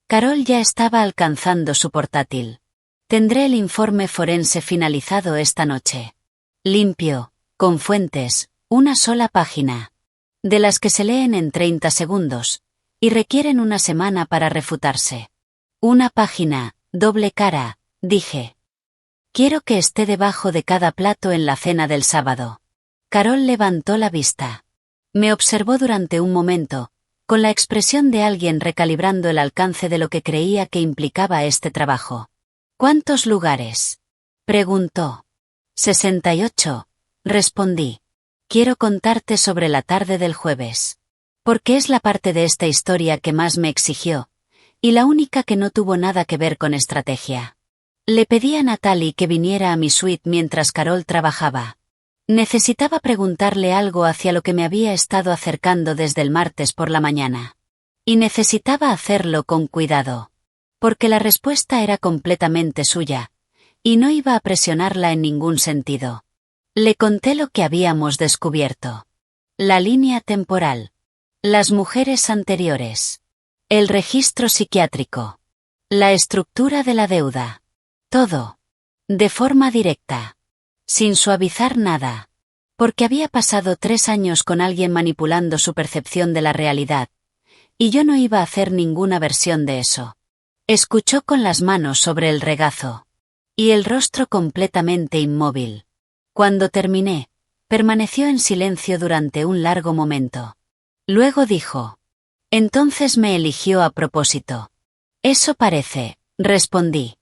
Carol ya estaba alcanzando su portátil. Tendré el informe forense finalizado esta noche. Limpio, con fuentes, una sola página. De las que se leen en 30 segundos, y requieren una semana para refutarse. Una página, doble cara, dije. Quiero que esté debajo de cada plato en la cena del sábado. Carol levantó la vista. Me observó durante un momento, con la expresión de alguien recalibrando el alcance de lo que creía que implicaba este trabajo. ¿Cuántos lugares? Preguntó. 68, respondí. Quiero contarte sobre la tarde del jueves. Porque es la parte de esta historia que más me exigió, y la única que no tuvo nada que ver con estrategia. Le pedí a Natalie que viniera a mi suite mientras Carol trabajaba. Necesitaba preguntarle algo hacia lo que me había estado acercando desde el martes por la mañana. Y necesitaba hacerlo con cuidado. Porque la respuesta era completamente suya, y no iba a presionarla en ningún sentido. Le conté lo que habíamos descubierto. La línea temporal. Las mujeres anteriores. El registro psiquiátrico. La estructura de la deuda. Todo. De forma directa. Sin suavizar nada. Porque había pasado 3 años con alguien manipulando su percepción de la realidad, y yo no iba a hacer ninguna versión de eso. Escuchó con las manos sobre el regazo. Y el rostro completamente inmóvil. Cuando terminé, permaneció en silencio durante un largo momento. Luego dijo: «Entonces me eligió a propósito». «Eso parece», respondí.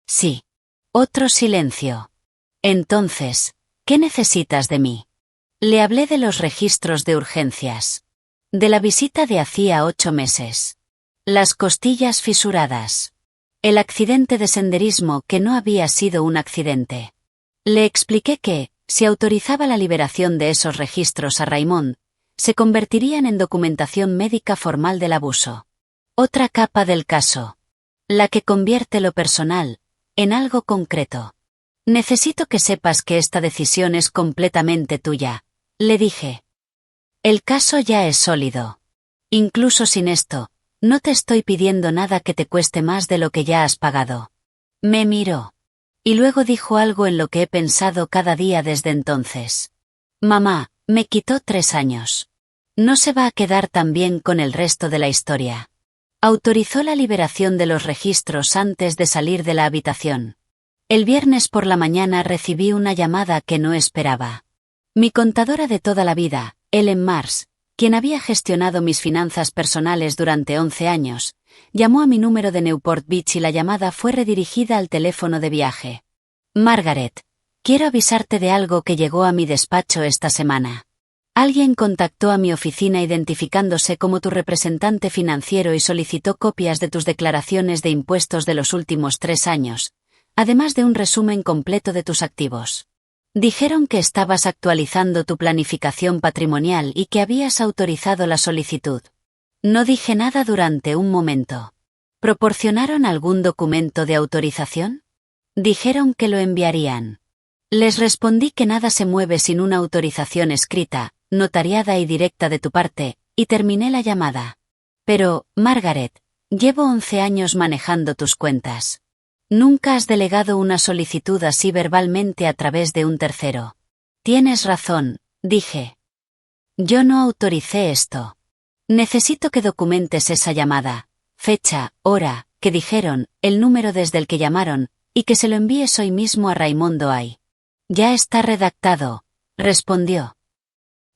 «Sí». Otro silencio. «Entonces, ¿qué necesitas de mí?» Le hablé de los registros de urgencias. De la visita de hacía 8 meses. Las costillas fisuradas. El accidente de senderismo que no había sido un accidente. Le expliqué que, si autorizaba la liberación de esos registros a Raymond, se convertirían en documentación médica formal del abuso. Otra capa del caso. La que convierte lo personal en algo concreto. «Necesito que sepas que esta decisión es completamente tuya», le dije. «El caso ya es sólido. Incluso sin esto, no te estoy pidiendo nada que te cueste más de lo que ya has pagado». Me miró. Y luego dijo algo en lo que he pensado cada día desde entonces. «Mamá, me quitó 3 años. No se va a quedar tan bien con el resto de la historia». Autorizó la liberación de los registros antes de salir de la habitación. El viernes por la mañana recibí una llamada que no esperaba. Mi contadora de toda la vida, Ellen Mars, quien había gestionado mis finanzas personales durante 11 años, llamó a mi número de Newport Beach y la llamada fue redirigida al teléfono de viaje. «Margaret, quiero avisarte de algo que llegó a mi despacho esta semana. Alguien contactó a mi oficina identificándose como tu representante financiero y solicitó copias de tus declaraciones de impuestos de los últimos 3 años, además de un resumen completo de tus activos. Dijeron que estabas actualizando tu planificación patrimonial y que habías autorizado la solicitud». No dije nada durante un momento. ¿Proporcionaron algún documento de autorización? Dijeron que lo enviarían. Les respondí que nada se mueve sin una autorización escrita, notariada y directa de tu parte, y terminé la llamada. «Pero, Margaret, llevo 11 años manejando tus cuentas. Nunca has delegado una solicitud así verbalmente a través de un tercero». «Tienes razón», dije. «Yo no autoricé esto. Necesito que documentes esa llamada, fecha, hora, que dijeron, el número desde el que llamaron, y que se lo envíes hoy mismo a Raymond Doay». «Ya está redactado», respondió.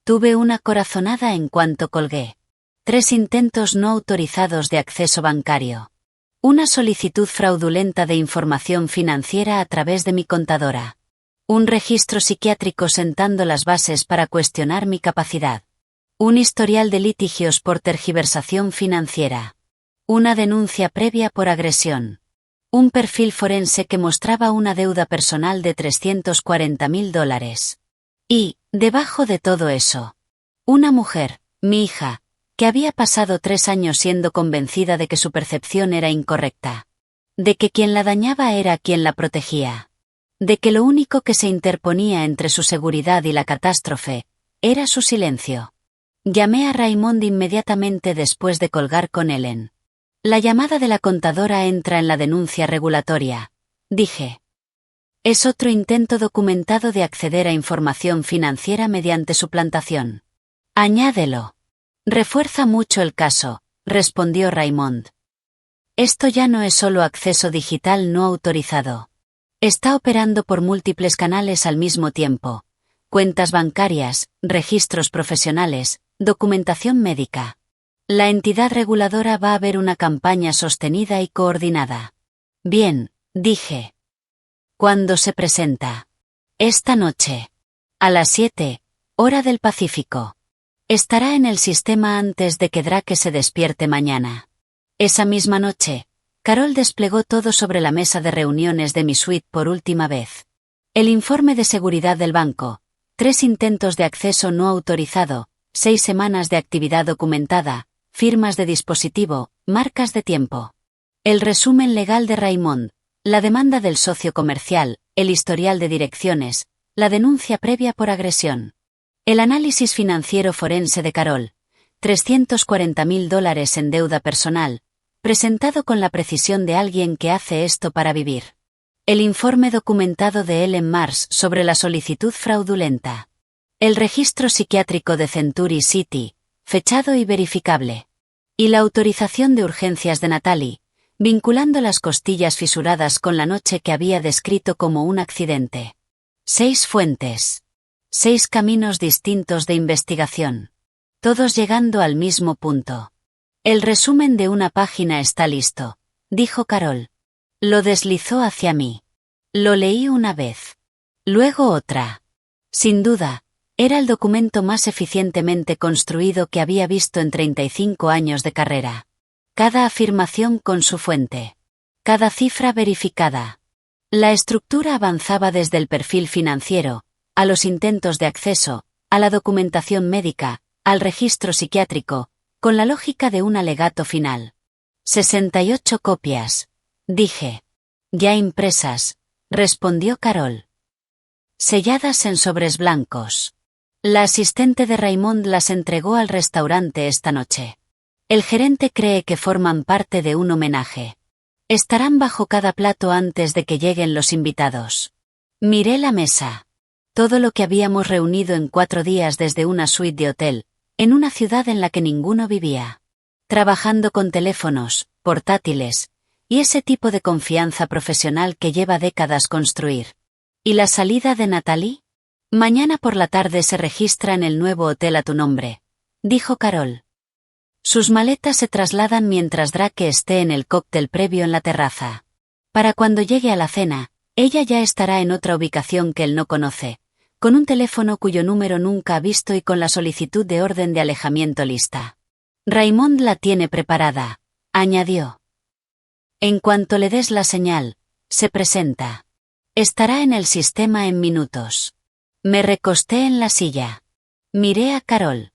Tuve una corazonada en cuanto colgué. 3 intentos no autorizados de acceso bancario. Una solicitud fraudulenta de información financiera a través de mi contadora. Un registro psiquiátrico sentando las bases para cuestionar mi capacidad. Un historial de litigios por tergiversación financiera. Una denuncia previa por agresión. Un perfil forense que mostraba una deuda personal de $340.000. Y, debajo de todo eso, una mujer, mi hija, que había pasado 3 años siendo convencida de que su percepción era incorrecta. De que quien la dañaba era quien la protegía. De que lo único que se interponía entre su seguridad y la catástrofe era su silencio. Llamé a Raymond inmediatamente después de colgar con Ellen. «La llamada de la contadora entra en la denuncia regulatoria», dije. «Es otro intento documentado de acceder a información financiera mediante suplantación. Añádelo. Refuerza mucho el caso», respondió Raymond. «Esto ya no es solo acceso digital no autorizado. Está operando por múltiples canales al mismo tiempo. Cuentas bancarias, registros profesionales, documentación médica. La entidad reguladora va a ver una campaña sostenida y coordinada». «Bien», dije. «¿Cuándo se presenta?» «Esta noche. A las 7, hora del Pacífico. Estará en el sistema antes de que Drake se despierte mañana». Esa misma noche, Carol desplegó todo sobre la mesa de reuniones de mi suite por última vez. El informe de seguridad del banco, 3 intentos de acceso no autorizado, 6 semanas de actividad documentada, firmas de dispositivo, marcas de tiempo. El resumen legal de Raymond, la demanda del socio comercial, el historial de direcciones, la denuncia previa por agresión. El análisis financiero forense de Carol, $340.000 en deuda personal, presentado con la precisión de alguien que hace esto para vivir. El informe documentado de Ellen Mars sobre la solicitud fraudulenta. El registro psiquiátrico de Century City, fechado y verificable. Y la autorización de urgencias de Natalie, vinculando las costillas fisuradas con la noche que había descrito como un accidente. 6 fuentes. 6 caminos distintos de investigación. Todos llegando al mismo punto. El resumen de una página está listo, dijo Carol. Lo deslizó hacia mí. Lo leí una vez. Luego otra. Sin duda, era el documento más eficientemente construido que había visto en 35 años de carrera. Cada afirmación con su fuente. Cada cifra verificada. La estructura avanzaba desde el perfil financiero, a los intentos de acceso, a la documentación médica, al registro psiquiátrico, con la lógica de un alegato final. 68 copias, dije. Ya impresas, respondió Carol. Selladas en sobres blancos. La asistente de Raymond las entregó al restaurante esta noche. El gerente cree que forman parte de un homenaje. Estarán bajo cada plato antes de que lleguen los invitados. Miré la mesa. Todo lo que habíamos reunido en 4 días desde una suite de hotel, en una ciudad en la que ninguno vivía. Trabajando con teléfonos, portátiles, y ese tipo de confianza profesional que lleva décadas construir. ¿Y la salida de Natalie? Mañana por la tarde se registra en el nuevo hotel a tu nombre, dijo Carol. Sus maletas se trasladan mientras Drake esté en el cóctel previo en la terraza. Para cuando llegue a la cena, ella ya estará en otra ubicación que él no conoce, con un teléfono cuyo número nunca ha visto y con la solicitud de orden de alejamiento lista. Raymond la tiene preparada, añadió. En cuanto le des la señal, se presenta. Estará en el sistema en minutos. Me recosté en la silla. Miré a Carol.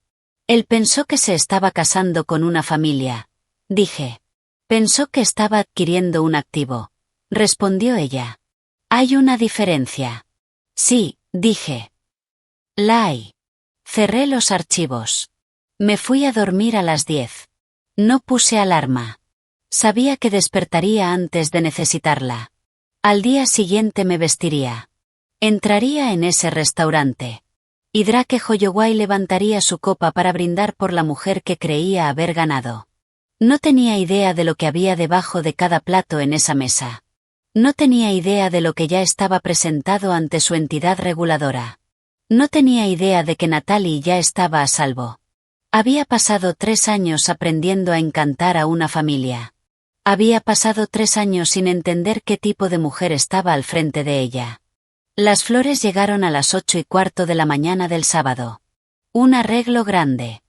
Él pensó que se estaba casando con una familia, dije. Pensó que estaba adquiriendo un activo, respondió ella. Hay una diferencia. Sí, dije. La hay. Cerré los archivos. Me fui a dormir a las 10. No puse alarma. Sabía que despertaría antes de necesitarla. Al día siguiente me vestiría. Entraría en ese restaurante. Y Drake Holloway levantaría su copa para brindar por la mujer que creía haber ganado. No tenía idea de lo que había debajo de cada plato en esa mesa. No tenía idea de lo que ya estaba presentado ante su entidad reguladora. No tenía idea de que Natalie ya estaba a salvo. Había pasado 3 años aprendiendo a encantar a una familia. Había pasado 3 años sin entender qué tipo de mujer estaba al frente de ella. Las flores llegaron a las 8:15 de la mañana del sábado. Un arreglo grande.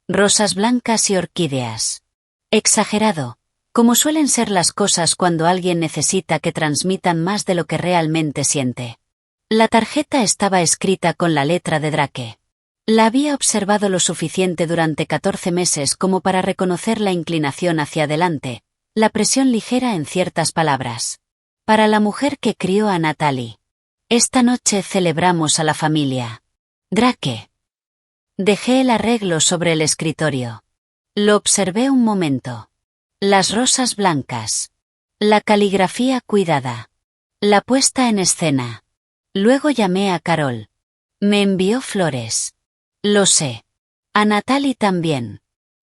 Rosas blancas y orquídeas. Exagerado, como suelen ser las cosas cuando alguien necesita que transmitan más de lo que realmente siente. La tarjeta estaba escrita con la letra de Drake. La había observado lo suficiente durante 14 meses como para reconocer la inclinación hacia adelante, la presión ligera en ciertas palabras. Para la mujer que crió a Natalie. Esta noche celebramos a la familia. Drake. Dejé el arreglo sobre el escritorio. Lo observé un momento. Las rosas blancas. La caligrafía cuidada. La puesta en escena. Luego llamé a Carol. Me envió flores. Lo sé. A Natalie también.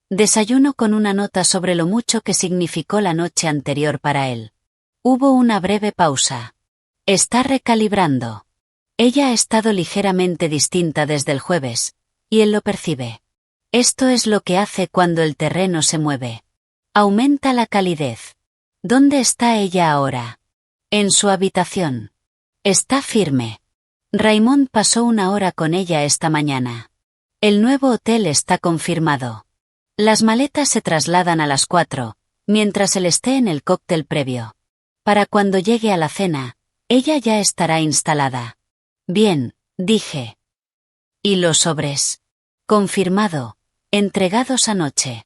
Desayuno con una nota sobre lo mucho que significó la noche anterior para él. Hubo una breve pausa. Está recalibrando. Ella ha estado ligeramente distinta desde el jueves, y él lo percibe. Esto es lo que hace cuando el terreno se mueve. Aumenta la calidez. ¿Dónde está ella ahora? En su habitación. Está firme. Raymond pasó 1 hora con ella esta mañana. El nuevo hotel está confirmado. Las maletas se trasladan a las 4, mientras él esté en el cóctel previo. Para cuando llegue a la cena, ella ya estará instalada. Bien, dije. ¿Y los sobres? Confirmado, entregados anoche.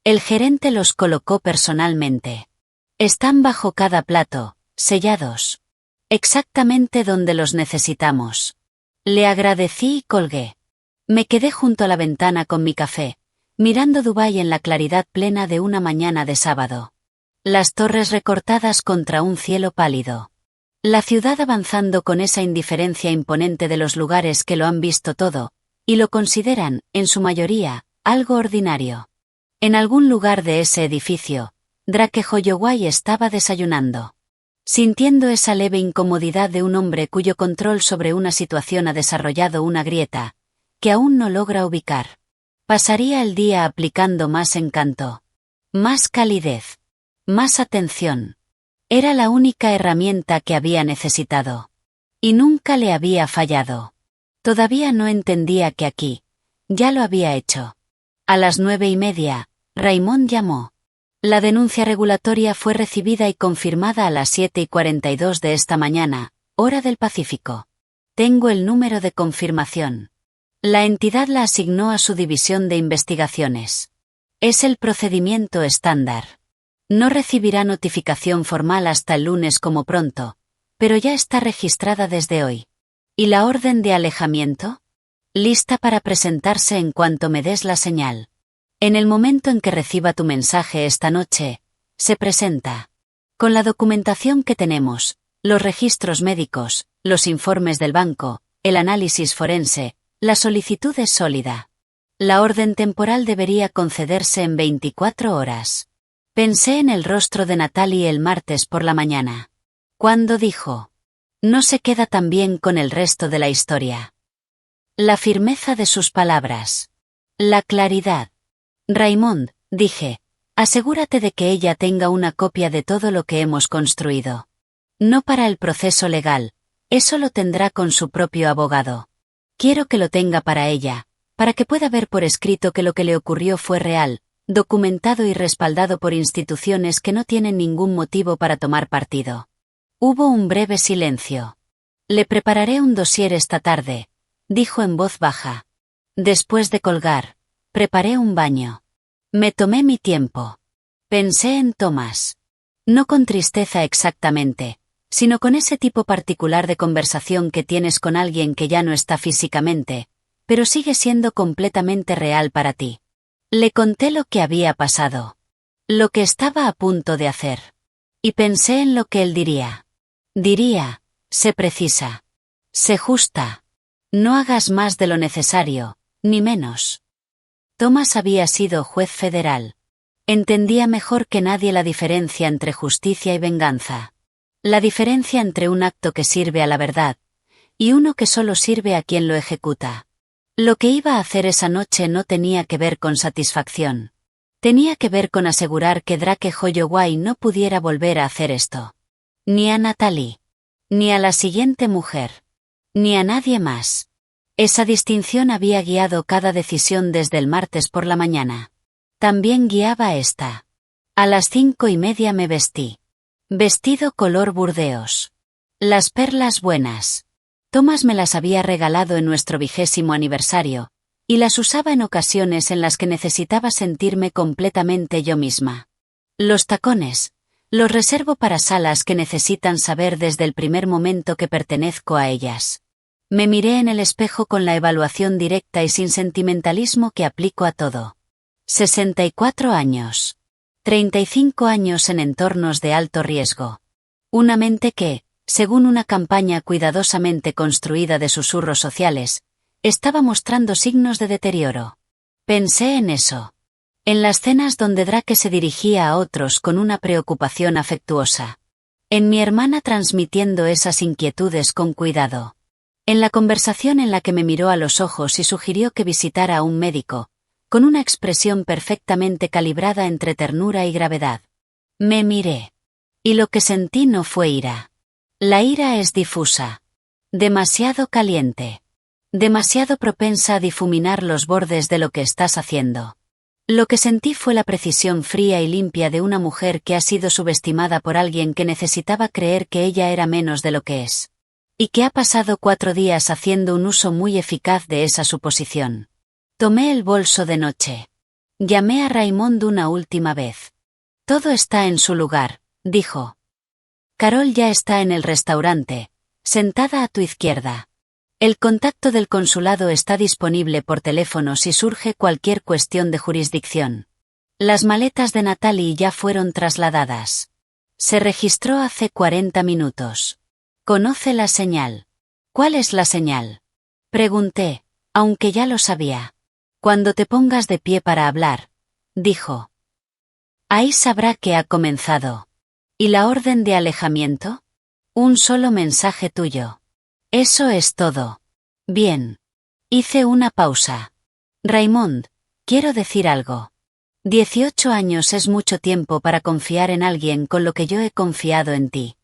El gerente los colocó personalmente. Están bajo cada plato, sellados. Exactamente donde los necesitamos. Le agradecí y colgué. Me quedé junto a la ventana con mi café, mirando Dubái en la claridad plena de una mañana de sábado. Las torres recortadas contra un cielo pálido. La ciudad avanzando con esa indiferencia imponente de los lugares que lo han visto todo, y lo consideran, en su mayoría, algo ordinario. En algún lugar de ese edificio, Drake Holloway estaba desayunando. Sintiendo esa leve incomodidad de un hombre cuyo control sobre una situación ha desarrollado una grieta, que aún no logra ubicar. Pasaría el día aplicando más encanto, más calidez, más atención. Era la única herramienta que había necesitado. Y nunca le había fallado. Todavía no entendía que aquí, ya lo había hecho. A las 9:30, Raymond llamó. La denuncia regulatoria fue recibida y confirmada a las 7:42 de esta mañana, hora del Pacífico. Tengo el número de confirmación. La entidad la asignó a su división de investigaciones. Es el procedimiento estándar. No recibirá notificación formal hasta el lunes como pronto, pero ya está registrada desde hoy. ¿Y la orden de alejamiento? Lista para presentarse en cuanto me des la señal. En el momento en que reciba tu mensaje esta noche, se presenta. Con la documentación que tenemos, los registros médicos, los informes del banco, el análisis forense, la solicitud es sólida. La orden temporal debería concederse en 24 horas. Pensé en el rostro de Natalie el martes por la mañana. Cuando dijo, no se queda tan bien con el resto de la historia. La firmeza de sus palabras. La claridad. Raymond, dije, asegúrate de que ella tenga una copia de todo lo que hemos construido. No para el proceso legal, eso lo tendrá con su propio abogado. Quiero que lo tenga para ella, para que pueda ver por escrito que lo que le ocurrió fue real, documentado y respaldado por instituciones que no tienen ningún motivo para tomar partido. Hubo un breve silencio. Le prepararé un dossier esta tarde, dijo en voz baja. Después de colgar, preparé un baño. Me tomé mi tiempo. Pensé en Thomas. No con tristeza exactamente, sino con ese tipo particular de conversación que tienes con alguien que ya no está físicamente, pero sigue siendo completamente real para ti. Le conté lo que había pasado. Lo que estaba a punto de hacer. Y pensé en lo que él diría. Diría, sé precisa. Sé justa. No hagas más de lo necesario, ni menos. Thomas había sido juez federal. Entendía mejor que nadie la diferencia entre justicia y venganza. La diferencia entre un acto que sirve a la verdad, y uno que solo sirve a quien lo ejecuta. Lo que iba a hacer esa noche no tenía que ver con satisfacción. Tenía que ver con asegurar que Drake Holloway no pudiera volver a hacer esto. Ni a Natalie. Ni a la siguiente mujer. Ni a nadie más. Esa distinción había guiado cada decisión desde el martes por la mañana. También guiaba esta. A las 5:30 me vestí. Vestido color burdeos. Las perlas buenas. Thomas me las había regalado en nuestro 20º aniversario, y las usaba en ocasiones en las que necesitaba sentirme completamente yo misma. Los tacones, los reservo para salas que necesitan saber desde el primer momento que pertenezco a ellas. Me miré en el espejo con la evaluación directa y sin sentimentalismo que aplico a todo. 64 años. 35 años en entornos de alto riesgo. Una mente que, según una campaña cuidadosamente construida de susurros sociales, estaba mostrando signos de deterioro. Pensé en eso. En las cenas donde Drake se dirigía a otros con una preocupación afectuosa. En mi hermana transmitiendo esas inquietudes con cuidado. En la conversación en la que me miró a los ojos y sugirió que visitara a un médico, con una expresión perfectamente calibrada entre ternura y gravedad. Me miré. Y lo que sentí no fue ira. La ira es difusa. Demasiado caliente. Demasiado propensa a difuminar los bordes de lo que estás haciendo. Lo que sentí fue la precisión fría y limpia de una mujer que ha sido subestimada por alguien que necesitaba creer que ella era menos de lo que es. Y que ha pasado 4 días haciendo un uso muy eficaz de esa suposición. Tomé el bolso de noche. Llamé a Raymond una última vez. Todo está en su lugar, dijo. Carol ya está en el restaurante, sentada a tu izquierda. El contacto del consulado está disponible por teléfono si surge cualquier cuestión de jurisdicción. Las maletas de Natalie ya fueron trasladadas. Se registró hace 40 minutos. Conoce la señal. ¿Cuál es la señal? Pregunté, aunque ya lo sabía. Cuando te pongas de pie para hablar, dijo. Ahí sabrá que ha comenzado. ¿Y la orden de alejamiento? Un solo mensaje tuyo. Eso es todo. Bien. Hice una pausa. Raymond, quiero decir algo. 18 años es mucho tiempo para confiar en alguien con lo que yo he confiado en ti.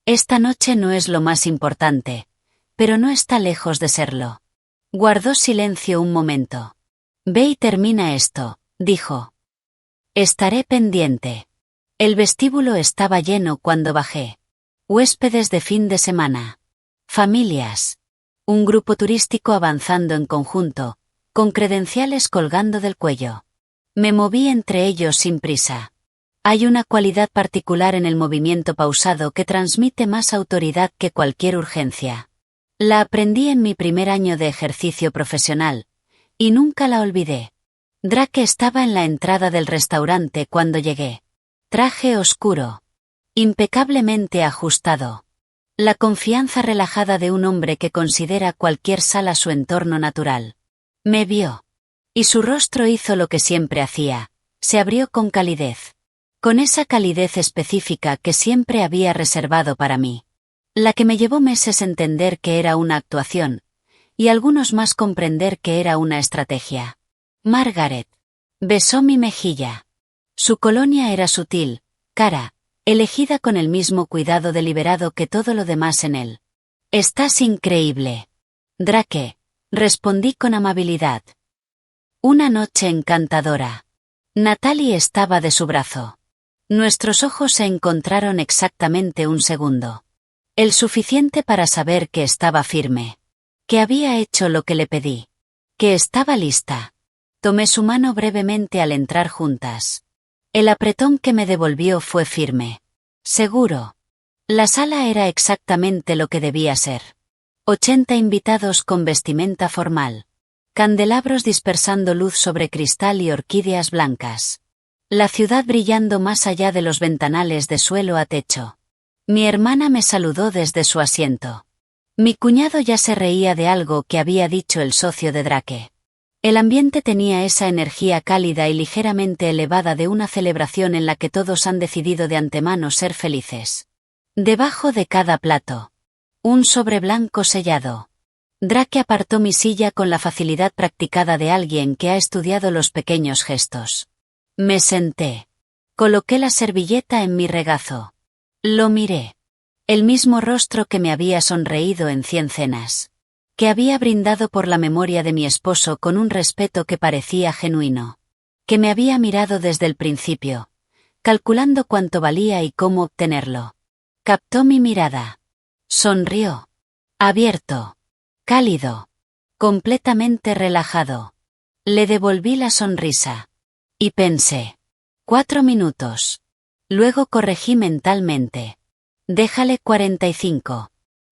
Esta noche no es lo más importante, pero no está lejos de serlo. Guardó silencio un momento. Ve y termina esto, dijo. Estaré pendiente. El vestíbulo estaba lleno cuando bajé. Huéspedes de fin de semana. Familias. Un grupo turístico avanzando en conjunto, con credenciales colgando del cuello. Me moví entre ellos sin prisa. Hay una cualidad particular en el movimiento pausado que transmite más autoridad que cualquier urgencia. La aprendí en mi primer año de ejercicio profesional, y nunca la olvidé. Drake estaba en la entrada del restaurante cuando llegué. Traje oscuro. Impecablemente ajustado. La confianza relajada de un hombre que considera cualquier sala su entorno natural. Me vio. Y su rostro hizo lo que siempre hacía, se abrió con calidez. Con esa calidez específica que siempre había reservado para mí. La que me llevó meses entender que era una actuación, y algunos más comprender que era una estrategia. Margaret. Besó mi mejilla. Su colonia era sutil, cara, elegida con el mismo cuidado deliberado que todo lo demás en él. Estás increíble. Drake, respondí con amabilidad. Una noche encantadora. Natalie estaba de su brazo. Nuestros ojos se encontraron exactamente un segundo. El suficiente para saber que estaba firme. Que había hecho lo que le pedí. Que estaba lista. Tomé su mano brevemente al entrar juntas. El apretón que me devolvió fue firme. Seguro. La sala era exactamente lo que debía ser. 80 invitados con vestimenta formal. Candelabros dispersando luz sobre cristal y orquídeas blancas. La ciudad brillando más allá de los ventanales de suelo a techo. Mi hermana me saludó desde su asiento. Mi cuñado ya se reía de algo que había dicho el socio de Drake. El ambiente tenía esa energía cálida y ligeramente elevada de una celebración en la que todos han decidido de antemano ser felices. Debajo de cada plato. Un sobre blanco sellado. Drake apartó mi silla con la facilidad practicada de alguien que ha estudiado los pequeños gestos. Me senté. Coloqué la servilleta en mi regazo. Lo miré. El mismo rostro que me había sonreído en 100 cenas. Que había brindado por la memoria de mi esposo con un respeto que parecía genuino. Que me había mirado desde el principio, calculando cuánto valía y cómo obtenerlo. Captó mi mirada. Sonrió. Abierto. Cálido. Completamente relajado. Le devolví la sonrisa. Y pensé. 4 minutos. Luego corregí mentalmente. Déjale 45.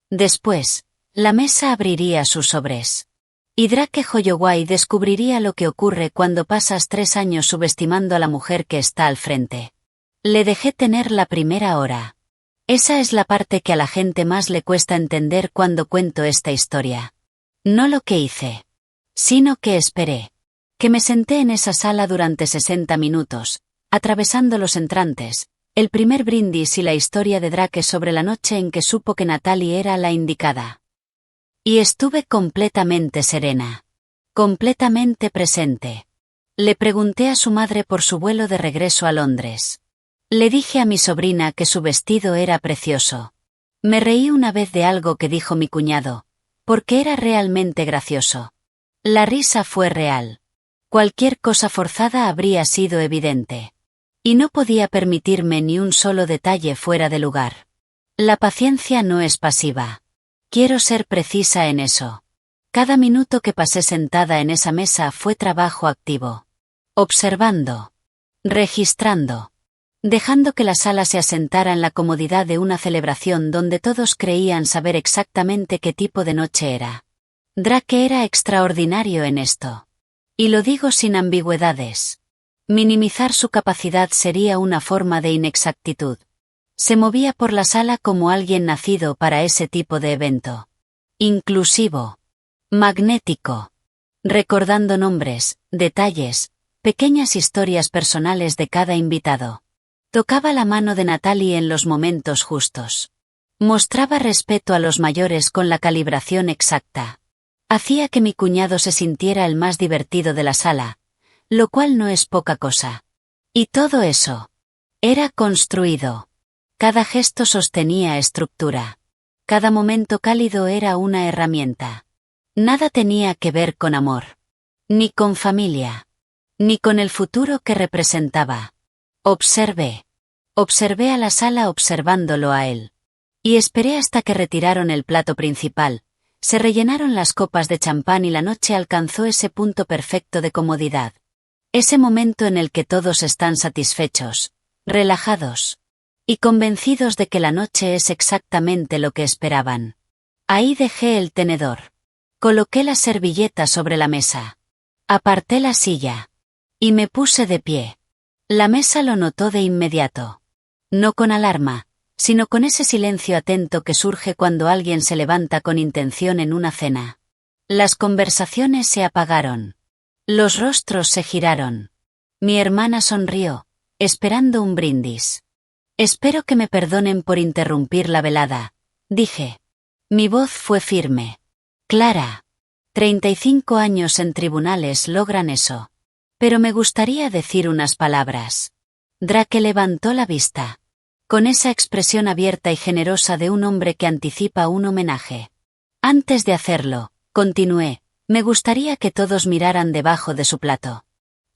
Después, la mesa abriría sus sobres. Y Drake Holloway descubriría lo que ocurre cuando pasas 3 años subestimando a la mujer que está al frente. Le dejé tener la primera hora. Esa es la parte que a la gente más le cuesta entender cuando cuento esta historia. No lo que hice, sino que esperé. Que me senté en esa sala durante 60 minutos, atravesando los entrantes, el primer brindis y la historia de Drake sobre la noche en que supo que Natalie era la indicada. Y estuve completamente serena. Completamente presente. Le pregunté a su madre por su vuelo de regreso a Londres. Le dije a mi sobrina que su vestido era precioso. Me reí una vez de algo que dijo mi cuñado, porque era realmente gracioso. La risa fue real. Cualquier cosa forzada habría sido evidente. Y no podía permitirme ni un solo detalle fuera de lugar. La paciencia no es pasiva. Quiero ser precisa en eso. Cada minuto que pasé sentada en esa mesa fue trabajo activo. observando, registrando, dejando que la sala se asentara en la comodidad de una celebración donde todos creían saber exactamente qué tipo de noche era. Drake era extraordinario en esto. Y lo digo sin ambigüedades. Minimizar su capacidad sería una forma de inexactitud. Se movía por la sala como alguien nacido para ese tipo de evento. Inclusivo. Magnético. Recordando nombres, detalles, pequeñas historias personales de cada invitado. Tocaba la mano de Natalie en los momentos justos. Mostraba respeto a los mayores con la calibración exacta. Hacía que mi cuñado se sintiera el más divertido de la sala, lo cual no es poca cosa. Y todo eso era construido. Cada gesto sostenía estructura. Cada momento cálido era una herramienta. Nada tenía que ver con amor. Ni con familia. Ni con el futuro que representaba. Observé. Observé a la sala observándolo a él. Y esperé hasta que retiraron el plato principal. Se rellenaron las copas de champán y la noche alcanzó ese punto perfecto de comodidad. Ese momento en el que todos están satisfechos, relajados y convencidos de que la noche es exactamente lo que esperaban. Ahí dejé el tenedor. Coloqué la servilleta sobre la mesa. Aparté la silla. Y me puse de pie. La mesa lo notó de inmediato. No con alarma, sino con ese silencio atento que surge cuando alguien se levanta con intención en una cena. Las conversaciones se apagaron. Los rostros se giraron. Mi hermana sonrió, esperando un brindis. Espero que me perdonen por interrumpir la velada, dije. Mi voz fue firme. Clara. 35 años en tribunales logran eso. Pero me gustaría decir unas palabras. Drake levantó la vista. Con esa expresión abierta y generosa de un hombre que anticipa un homenaje. Antes de hacerlo, continué, me gustaría que todos miraran debajo de su plato.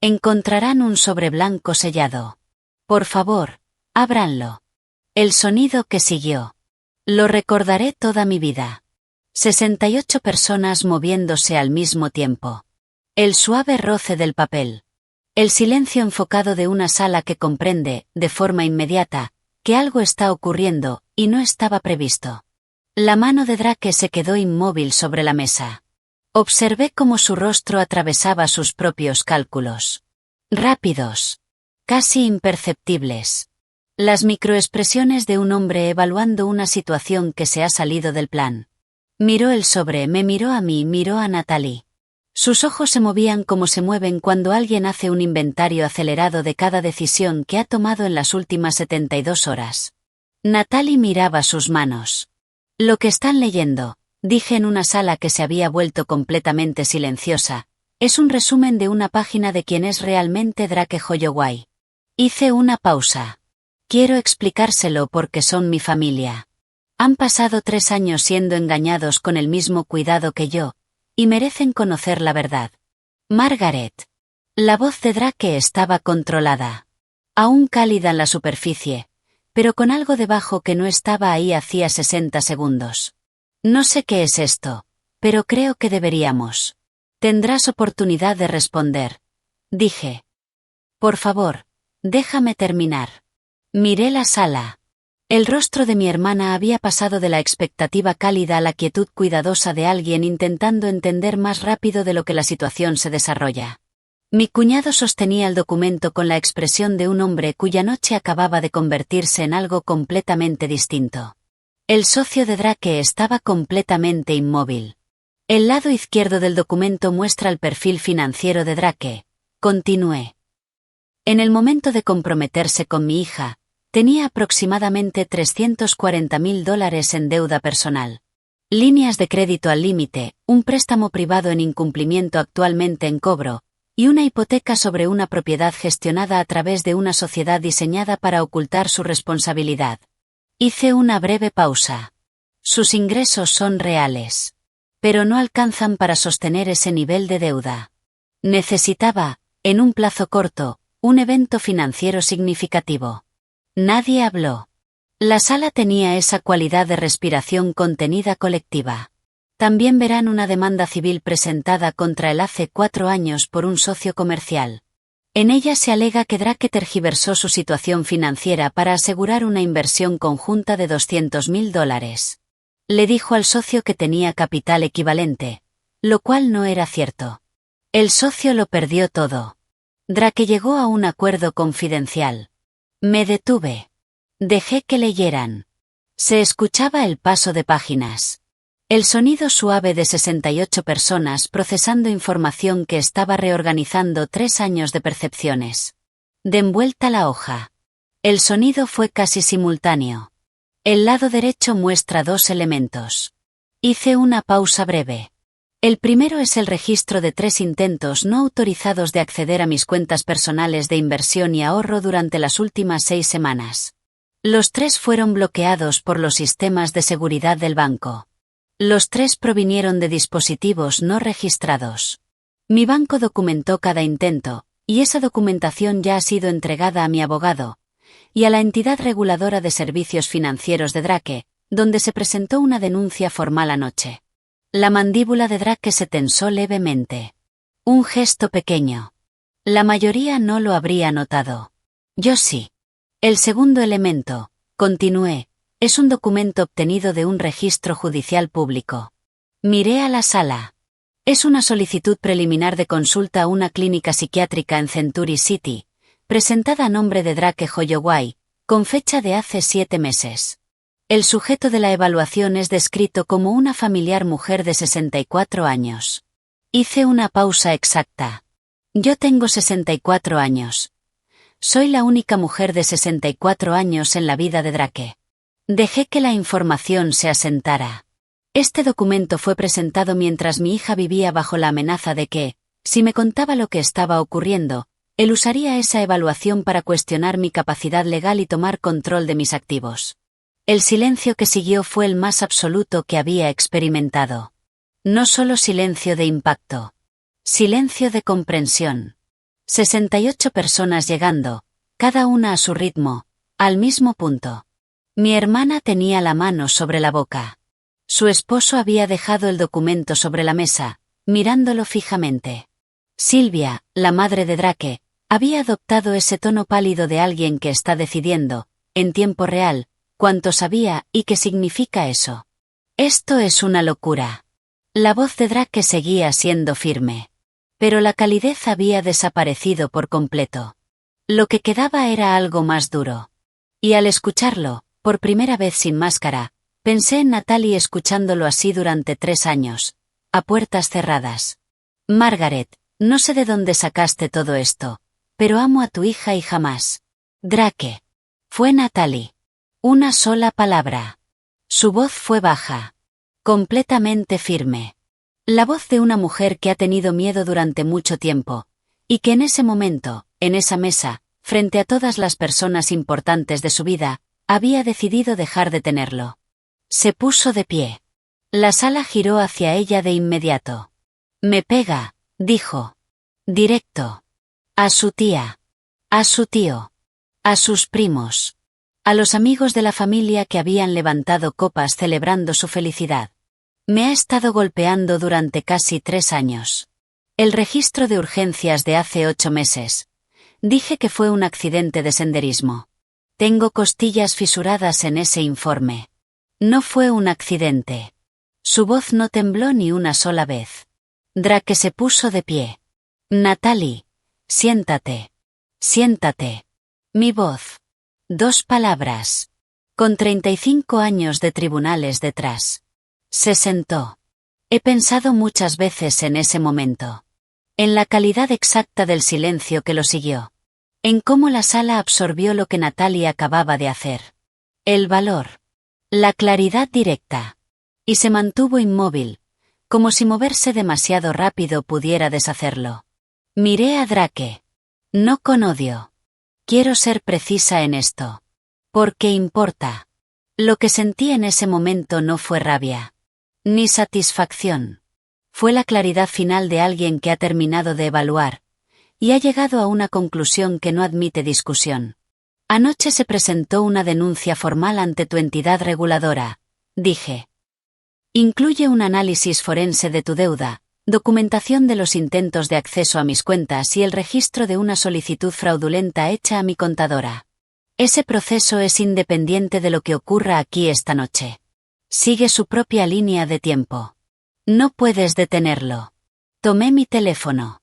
Encontrarán un sobre blanco sellado. Por favor, ábranlo. El sonido que siguió. Lo recordaré toda mi vida. 68 personas moviéndose al mismo tiempo. El suave roce del papel. El silencio enfocado de una sala que comprende, de forma inmediata, que algo está ocurriendo, y no estaba previsto. La mano de Drake se quedó inmóvil sobre la mesa. Observé cómo su rostro atravesaba sus propios cálculos. Rápidos. Casi imperceptibles. Las microexpresiones de un hombre evaluando una situación que se ha salido del plan. Miró el sobre, me miró a mí, miró a Natalie. Sus ojos se movían como se mueven cuando alguien hace un inventario acelerado de cada decisión que ha tomado en las últimas 72 horas. Natalie miraba sus manos. Lo que están leyendo, dije en una sala que se había vuelto completamente silenciosa, es un resumen de una página de quién es realmente Drake Holloway. Hice una pausa. Quiero explicárselo porque son mi familia. Han pasado 3 años siendo engañados con el mismo cuidado que yo, y merecen conocer la verdad. Margaret. La voz de Drake estaba controlada. Aún cálida en la superficie, pero con algo debajo que no estaba ahí hacía 60 segundos. No sé qué es esto, pero creo que deberíamos. Tendrás oportunidad de responder. Dije. Por favor, déjame terminar. Miré la sala. El rostro de mi hermana había pasado de la expectativa cálida a la quietud cuidadosa de alguien intentando entender más rápido de lo que la situación se desarrolla. Mi cuñado sostenía el documento con la expresión de un hombre cuya noche acababa de convertirse en algo completamente distinto. El socio de Drake estaba completamente inmóvil. El lado izquierdo del documento muestra el perfil financiero de Drake. Continué. En el momento de comprometerse con mi hija, tenía aproximadamente $340,000 en deuda personal. Líneas de crédito al límite, un préstamo privado en incumplimiento actualmente en cobro, y una hipoteca sobre una propiedad gestionada a través de una sociedad diseñada para ocultar su responsabilidad. Hice una breve pausa. Sus ingresos son reales. Pero no alcanzan para sostener ese nivel de deuda. Necesitaba, en un plazo corto, un evento financiero significativo. Nadie habló. La sala tenía esa cualidad de respiración contenida colectiva. También verán una demanda civil presentada contra él hace 4 años por un socio comercial. En ella se alega que Drake tergiversó su situación financiera para asegurar una inversión conjunta de $200.000. Le dijo al socio que tenía capital equivalente, lo cual no era cierto. El socio lo perdió todo. Drake llegó a un acuerdo confidencial. Me detuve. Dejé que leyeran. Se escuchaba el paso de páginas. El sonido suave de 68 personas procesando información que estaba reorganizando 3 años de percepciones. De envuelta la hoja. El sonido fue casi simultáneo. El lado derecho muestra 2 elementos. Hice una pausa breve. El primero es el registro de 3 intentos no autorizados de acceder a mis cuentas personales de inversión y ahorro durante las últimas 6 semanas. Los 3 fueron bloqueados por los sistemas de seguridad del banco. Los 3 provinieron de dispositivos no registrados. Mi banco documentó cada intento, y esa documentación ya ha sido entregada a mi abogado y a la entidad reguladora de servicios financieros de Drake, donde se presentó una denuncia formal anoche. La mandíbula de Drake se tensó levemente. Un gesto pequeño. La mayoría no lo habría notado. Yo sí. El segundo elemento, continué, es un documento obtenido de un registro judicial público. Miré a la sala. Es una solicitud preliminar de consulta a una clínica psiquiátrica en Century City, presentada a nombre de Drake Holloway, con fecha de hace 7 meses. El sujeto de la evaluación es descrito como una familiar mujer de 64 años. Hice una pausa exacta. Yo tengo 64 años. Soy la única mujer de 64 años en la vida de Drake. Dejé que la información se asentara. Este documento fue presentado mientras mi hija vivía bajo la amenaza de que, si me contaba lo que estaba ocurriendo, él usaría esa evaluación para cuestionar mi capacidad legal y tomar control de mis activos. El silencio que siguió fue el más absoluto que había experimentado. No solo silencio de impacto. Silencio de comprensión. 68 personas llegando, cada una a su ritmo, al mismo punto. Mi hermana tenía la mano sobre la boca. Su esposo había dejado el documento sobre la mesa, mirándolo fijamente. Silvia, la madre de Drake, había adoptado ese tono pálido de alguien que está decidiendo, en tiempo real, cuánto sabía y qué significa eso. Esto es una locura. La voz de Drake seguía siendo firme. Pero la calidez había desaparecido por completo. Lo que quedaba era algo más duro. Y al escucharlo, por primera vez sin máscara, pensé en Natalie escuchándolo así durante 3 años, a puertas cerradas. Margaret, no sé de dónde sacaste todo esto, pero amo a tu hija y jamás. Drake. Fue Natalie. Una sola palabra. Su voz fue baja. Completamente firme. La voz de una mujer que ha tenido miedo durante mucho tiempo, y que en ese momento, en esa mesa, frente a todas las personas importantes de su vida, había decidido dejar de tenerlo. Se puso de pie. La sala giró hacia ella de inmediato. Me pega, dijo. Directo. A su tía. A su tío. A sus primos. A los amigos de la familia que habían levantado copas celebrando su felicidad. Me ha estado golpeando durante casi 3 años. El registro de urgencias de hace 8 meses. Dije que fue un accidente de senderismo. Tengo costillas fisuradas en ese informe. No fue un accidente. Su voz no tembló ni una sola vez. Drake se puso de pie. Natalie, siéntate. Siéntate. Mi voz. 2 palabras. Con 35 años de tribunales detrás. Se sentó. He pensado muchas veces en ese momento. En la calidad exacta del silencio que lo siguió. En cómo la sala absorbió lo que Natalie acababa de hacer. El valor. La claridad directa. Y se mantuvo inmóvil, como si moverse demasiado rápido pudiera deshacerlo. Miré a Drake. No con odio. Quiero ser precisa en esto. Porque importa. Lo que sentí en ese momento no fue rabia. Ni satisfacción. Fue la claridad final de alguien que ha terminado de evaluar, y ha llegado a una conclusión que no admite discusión. Anoche se presentó una denuncia formal ante tu entidad reguladora, dije. Incluye un análisis forense de tu deuda, documentación de los intentos de acceso a mis cuentas y el registro de una solicitud fraudulenta hecha a mi contadora. Ese proceso es independiente de lo que ocurra aquí esta noche. Sigue su propia línea de tiempo. No puedes detenerlo. Tomé mi teléfono.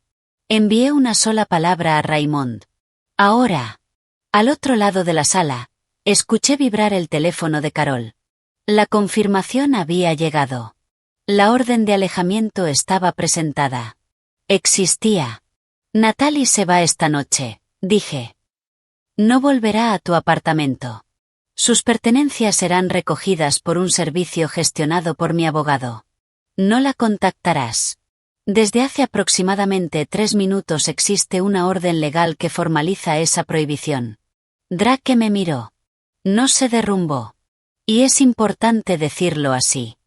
Envié una sola palabra a Raymond. Ahora. Al otro lado de la sala, escuché vibrar el teléfono de Carol. La confirmación había llegado. La orden de alejamiento estaba presentada. Existía. Natalie se va esta noche, dije. No volverá a tu apartamento. Sus pertenencias serán recogidas por un servicio gestionado por mi abogado. No la contactarás. Desde hace aproximadamente 3 minutos existe una orden legal que formaliza esa prohibición. Drake me miró. No se derrumbó. Y es importante decirlo así.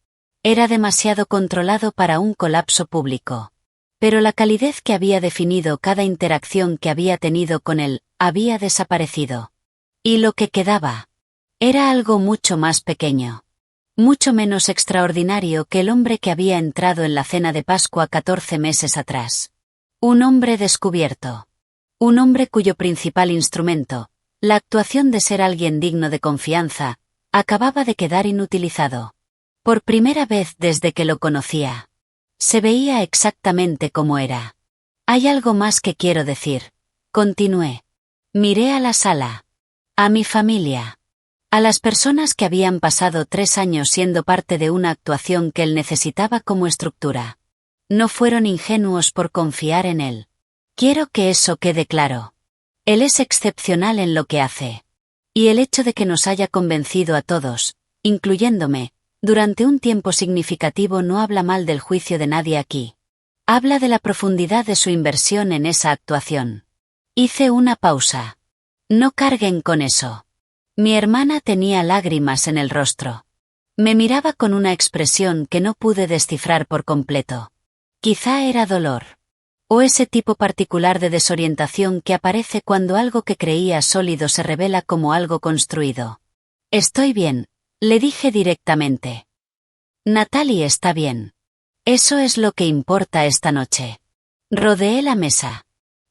Era demasiado controlado para un colapso público. Pero la calidez que había definido cada interacción que había tenido con él, había desaparecido. Y lo que quedaba era algo mucho más pequeño. Mucho menos extraordinario que el hombre que había entrado en la cena de Pascua 14 meses atrás. Un hombre descubierto. Un hombre cuyo principal instrumento, la actuación de ser alguien digno de confianza, acababa de quedar inutilizado. Por primera vez desde que lo conocía. Se veía exactamente como era. Hay algo más que quiero decir. Continué. Miré a la sala. A mi familia. A las personas que habían pasado 3 años siendo parte de una actuación que él necesitaba como estructura. No fueron ingenuos por confiar en él. Quiero que eso quede claro. Él es excepcional en lo que hace. Y el hecho de que nos haya convencido a todos, incluyéndome, durante un tiempo significativo no habla mal del juicio de nadie aquí. Habla de la profundidad de su inversión en esa actuación. Hice una pausa. No carguen con eso. Mi hermana tenía lágrimas en el rostro. Me miraba con una expresión que no pude descifrar por completo. Quizá era dolor. O ese tipo particular de desorientación que aparece cuando algo que creía sólido se revela como algo construido. Estoy bien, le dije directamente. Natalie está bien. Eso es lo que importa esta noche. Rodeé la mesa.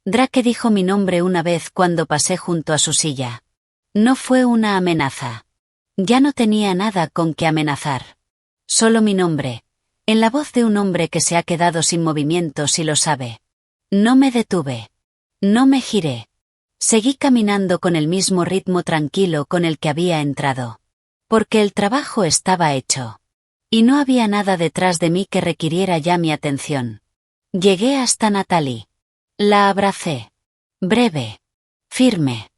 Drake dijo mi nombre una vez cuando pasé junto a su silla. No fue una amenaza. Ya no tenía nada con que amenazar. Solo mi nombre, en la voz de un hombre que se ha quedado sin movimiento si lo sabe. No me detuve. No me giré. Seguí caminando con el mismo ritmo tranquilo con el que había entrado. Porque el trabajo estaba hecho. Y no había nada detrás de mí que requiriera ya mi atención. Llegué hasta Natalie. La abracé. Breve. Firme.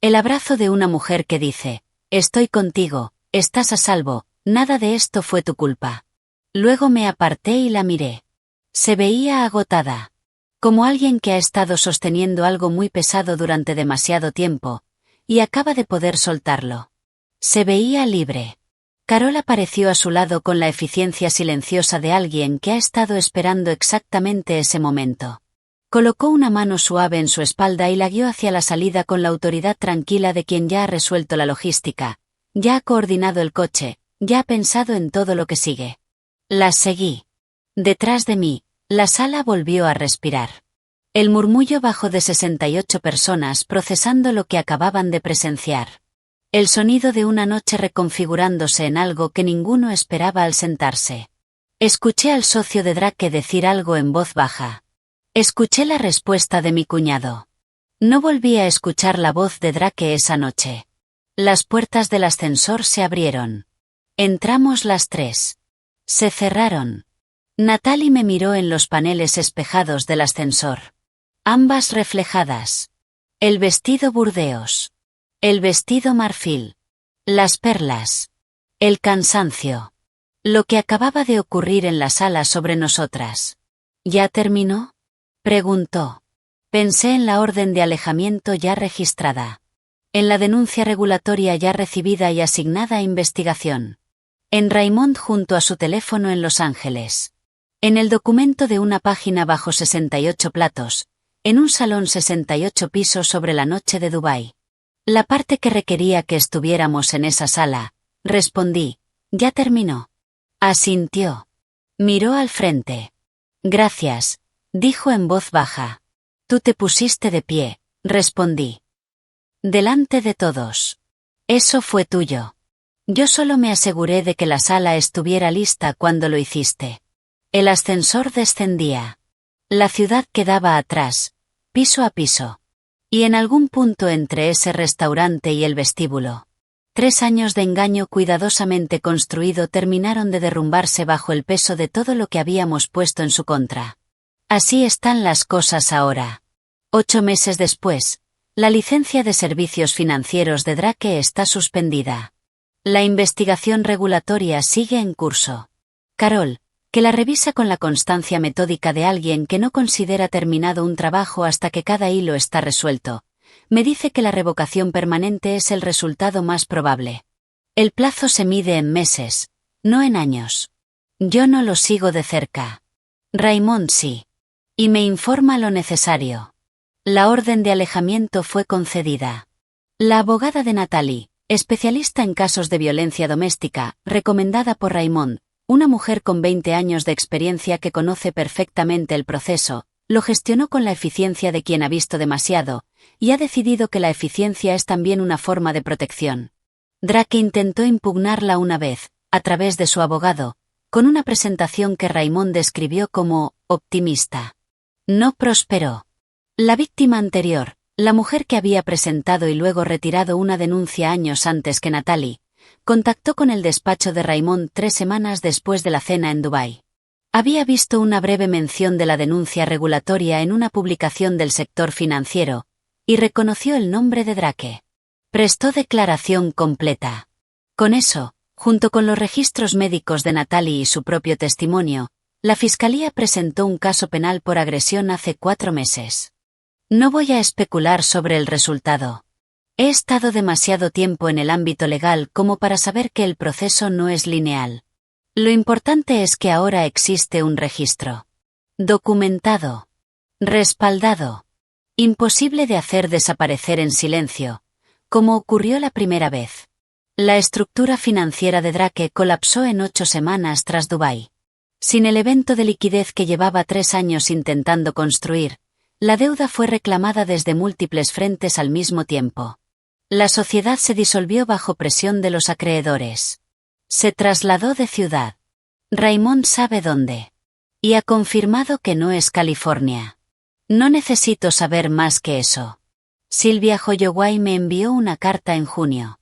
El abrazo de una mujer que dice, estoy contigo, estás a salvo, nada de esto fue tu culpa. Luego me aparté y la miré. Se veía agotada. Como alguien que ha estado sosteniendo algo muy pesado durante demasiado tiempo, y acaba de poder soltarlo. Se veía libre. Carol apareció a su lado con la eficiencia silenciosa de alguien que ha estado esperando exactamente ese momento. Colocó una mano suave en su espalda y la guió hacia la salida con la autoridad tranquila de quien ya ha resuelto la logística, ya ha coordinado el coche, ya ha pensado en todo lo que sigue. La seguí. Detrás de mí, la sala volvió a respirar. El murmullo bajó de 68 personas procesando lo que acababan de presenciar. El sonido de una noche reconfigurándose en algo que ninguno esperaba al sentarse. Escuché al socio de Drake decir algo en voz baja. Escuché la respuesta de mi cuñado. No volví a escuchar la voz de Drake esa noche. Las puertas del ascensor se abrieron. Entramos las 3. Se cerraron. Natalie me miró en los paneles espejados del ascensor. Ambas reflejadas. El vestido burdeos. El vestido marfil. Las perlas. El cansancio. Lo que acababa de ocurrir en la sala sobre nosotras. ¿Ya terminó? Preguntó. Pensé en la orden de alejamiento ya registrada. En la denuncia regulatoria ya recibida y asignada a investigación. En Raymond junto a su teléfono en Los Ángeles. En el documento de una página bajo 68 platos. En un salón 68 pisos sobre la noche de Dubái. La parte que requería que estuviéramos en esa sala, respondí, ya terminó. Asintió. Miró al frente. Gracias, dijo en voz baja. Tú te pusiste de pie, respondí. Delante de todos. Eso fue tuyo. Yo solo me aseguré de que la sala estuviera lista cuando lo hiciste. El ascensor descendía. La ciudad quedaba atrás, piso a piso. Y en algún punto entre ese restaurante y el vestíbulo. 3 años de engaño cuidadosamente construido terminaron de derrumbarse bajo el peso de todo lo que habíamos puesto en su contra. Así están las cosas ahora. 8 meses después, la licencia de servicios financieros de Drake está suspendida. La investigación regulatoria sigue en curso. Carol, que la revisa con la constancia metódica de alguien que no considera terminado un trabajo hasta que cada hilo está resuelto, me dice que la revocación permanente es el resultado más probable. El plazo se mide en meses, no en años. Yo no lo sigo de cerca. Raymond sí. Y me informa lo necesario. La orden de alejamiento fue concedida. La abogada de Natalie, especialista en casos de violencia doméstica, recomendada por Raymond, una mujer con 20 años de experiencia que conoce perfectamente el proceso, lo gestionó con la eficiencia de quien ha visto demasiado, y ha decidido que la eficiencia es también una forma de protección. Drake intentó impugnarla una vez, a través de su abogado, con una presentación que Raymond describió como optimista. No prosperó. La víctima anterior, la mujer que había presentado y luego retirado una denuncia años antes que Natalie, contactó con el despacho de Raymond 3 semanas después de la cena en Dubái. Había visto una breve mención de la denuncia regulatoria en una publicación del sector financiero, y reconoció el nombre de Drake. Prestó declaración completa. Con eso, junto con los registros médicos de Natalie y su propio testimonio, la Fiscalía presentó un caso penal por agresión hace 4 meses. No voy a especular sobre el resultado. He estado demasiado tiempo en el ámbito legal como para saber que el proceso no es lineal. Lo importante es que ahora existe un registro. Documentado. Respaldado. Imposible de hacer desaparecer en silencio, como ocurrió la primera vez. La estructura financiera de Drake colapsó en 8 semanas tras Dubái. Sin el evento de liquidez que llevaba 3 años intentando construir, la deuda fue reclamada desde múltiples frentes al mismo tiempo. La sociedad se disolvió bajo presión de los acreedores. Se trasladó de ciudad. Raymond sabe dónde. Y ha confirmado que no es California. No necesito saber más que eso. Sylvia Holloway me envió una carta en junio.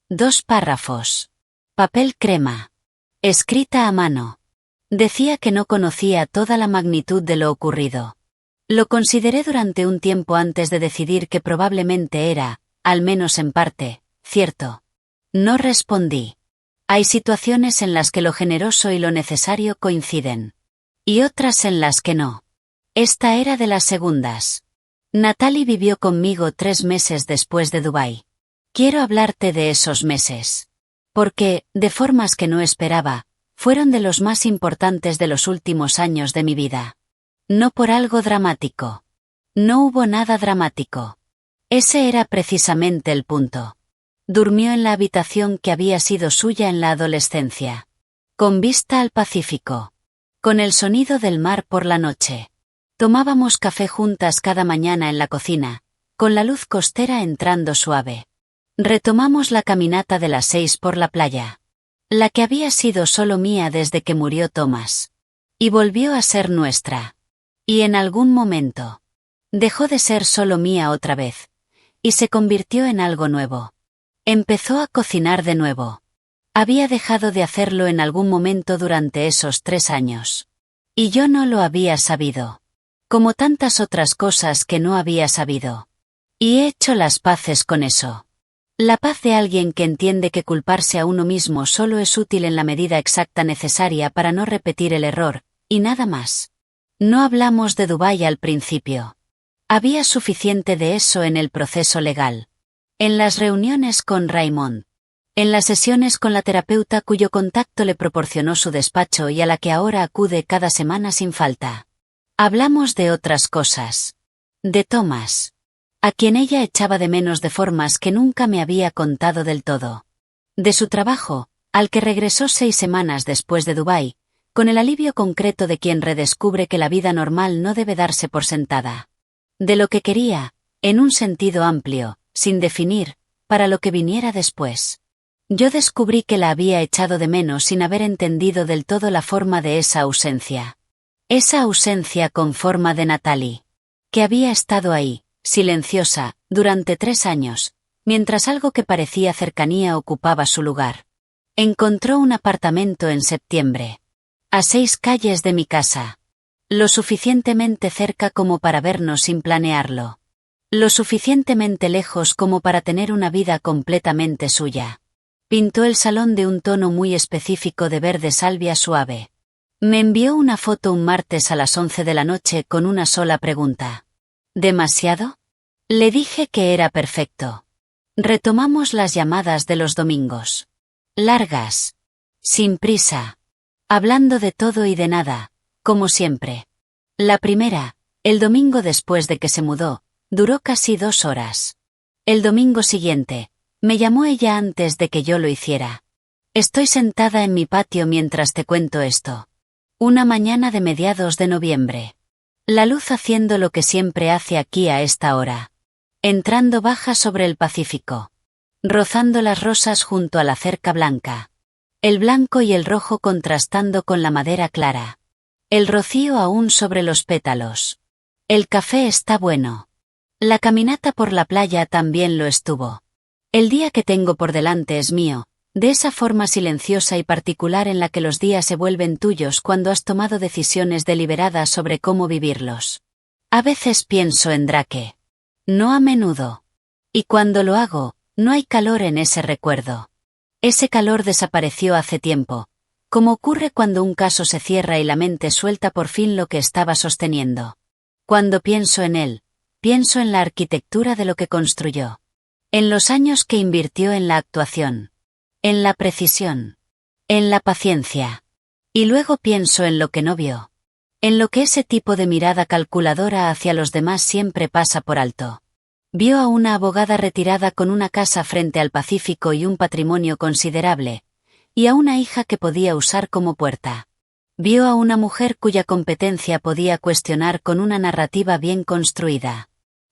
2 párrafos. Papel crema. Escrita a mano. Decía que no conocía toda la magnitud de lo ocurrido. Lo consideré durante un tiempo antes de decidir que probablemente era, al menos en parte, cierto. No respondí. Hay situaciones en las que lo generoso y lo necesario coinciden. Y otras en las que no. Esta era de las segundas. Natalie vivió conmigo 3 meses después de Dubái. Quiero hablarte de esos meses. Porque, de formas que no esperaba, fueron de los más importantes de los últimos años de mi vida. No por algo dramático. No hubo nada dramático. Ese era precisamente el punto. Durmió en la habitación que había sido suya en la adolescencia. Con vista al Pacífico. Con el sonido del mar por la noche. Tomábamos café juntas cada mañana en la cocina, con la luz costera entrando suave. Retomamos la caminata de las 6 por la playa. La que había sido solo mía desde que murió Thomas. Y volvió a ser nuestra. Y en algún momento. Dejó de ser solo mía otra vez. Y se convirtió en algo nuevo. Empezó a cocinar de nuevo. Había dejado de hacerlo en algún momento durante esos 3 años. Y yo no lo había sabido. Como tantas otras cosas que no había sabido. Y he hecho las paces con eso. La paz de alguien que entiende que culparse a uno mismo solo es útil en la medida exacta necesaria para no repetir el error, y nada más. No hablamos de Dubái al principio. Había suficiente de eso en el proceso legal. En las reuniones con Raymond. En las sesiones con la terapeuta cuyo contacto le proporcionó su despacho y a la que ahora acude cada semana sin falta. Hablamos de otras cosas. De Thomas. A quien ella echaba de menos de formas que nunca me había contado del todo. De su trabajo, al que regresó 6 semanas después de Dubái, con el alivio concreto de quien redescubre que la vida normal no debe darse por sentada. De lo que quería, en un sentido amplio, sin definir, para lo que viniera después. Yo descubrí que la había echado de menos sin haber entendido del todo la forma de esa ausencia. Esa ausencia con forma de Natalie. Que había estado ahí, silenciosa, durante 3 años, mientras algo que parecía cercanía ocupaba su lugar. Encontró un apartamento en septiembre. A 6 calles de mi casa. Lo suficientemente cerca como para vernos sin planearlo. Lo suficientemente lejos como para tener una vida completamente suya. Pintó el salón de un tono muy específico de verde salvia suave. Me envió una foto un martes a las 11 de la noche con una sola pregunta. ¿Demasiado? Le dije que era perfecto. Retomamos las llamadas de los domingos. Largas. Sin prisa. Hablando de todo y de nada, como siempre. La primera, el domingo después de que se mudó, duró casi 2 horas. El domingo siguiente, me llamó ella antes de que yo lo hiciera. Estoy sentada en mi patio mientras te cuento esto. Una mañana de mediados de noviembre. La luz haciendo lo que siempre hace aquí a esta hora. Entrando baja sobre el Pacífico. Rozando las rosas junto a la cerca blanca. El blanco y el rojo contrastando con la madera clara. El rocío aún sobre los pétalos. El café está bueno. La caminata por la playa también lo estuvo. El día que tengo por delante es mío, de esa forma silenciosa y particular en la que los días se vuelven tuyos cuando has tomado decisiones deliberadas sobre cómo vivirlos. A veces pienso en Drake. No a menudo. Y cuando lo hago, no hay calor en ese recuerdo. Ese calor desapareció hace tiempo, como ocurre cuando un caso se cierra y la mente suelta por fin lo que estaba sosteniendo. Cuando pienso en él, pienso en la arquitectura de lo que construyó. En los años que invirtió en la actuación. En la precisión. En la paciencia. Y luego pienso en lo que no vio. En lo que ese tipo de mirada calculadora hacia los demás siempre pasa por alto. Vio a una abogada retirada con una casa frente al Pacífico y un patrimonio considerable, y a una hija que podía usar como puerta. Vio a una mujer cuya competencia podía cuestionar con una narrativa bien construida.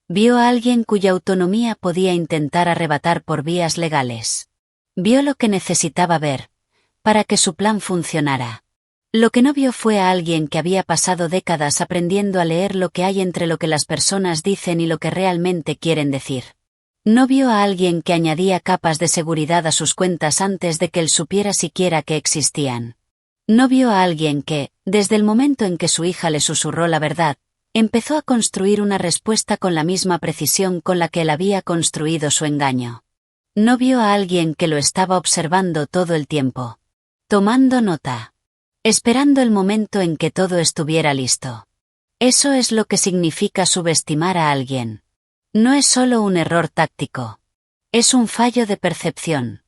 Vio a alguien cuya autonomía podía intentar arrebatar por vías legales. Vio lo que necesitaba ver, para que su plan funcionara. Lo que no vio fue a alguien que había pasado décadas aprendiendo a leer lo que hay entre lo que las personas dicen y lo que realmente quieren decir. No vio a alguien que añadía capas de seguridad a sus cuentas antes de que él supiera siquiera que existían. No vio a alguien que, desde el momento en que su hija le susurró la verdad, empezó a construir una respuesta con la misma precisión con la que él había construido su engaño. No vio a alguien que lo estaba observando todo el tiempo. Tomando nota. Esperando el momento en que todo estuviera listo. Eso es lo que significa subestimar a alguien. No es solo un error táctico. Es un fallo de percepción.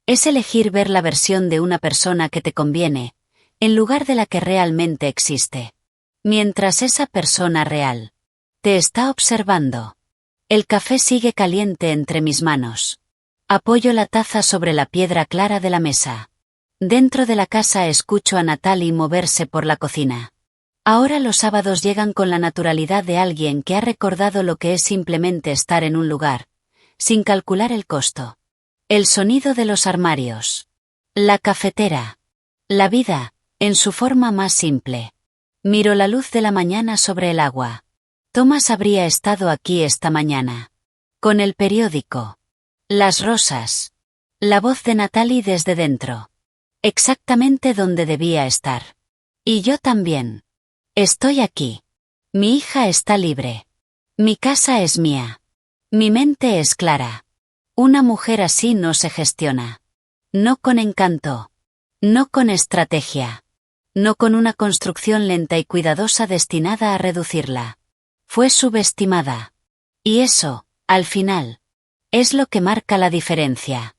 Es elegir ver la versión de una persona que te conviene, en lugar de la que realmente existe. Mientras esa persona real te está observando. El café sigue caliente entre mis manos. Apoyo la taza sobre la piedra clara de la mesa. Dentro de la casa escucho a Natalie moverse por la cocina. Ahora los sábados llegan con la naturalidad de alguien que ha recordado lo que es simplemente estar en un lugar, sin calcular el costo. El sonido de los armarios. La cafetera. La vida, en su forma más simple. Miro la luz de la mañana sobre el agua. Thomas habría estado aquí esta mañana. Con el periódico. Las rosas. La voz de Natalie desde dentro. Exactamente donde debía estar. Y yo también. Estoy aquí. Mi hija está libre. Mi casa es mía. Mi mente es clara. Una mujer así no se gestiona. No con encanto. No con estrategia. No con una construcción lenta y cuidadosa destinada a reducirla. Fue subestimada. Y eso, al final, es lo que marca la diferencia.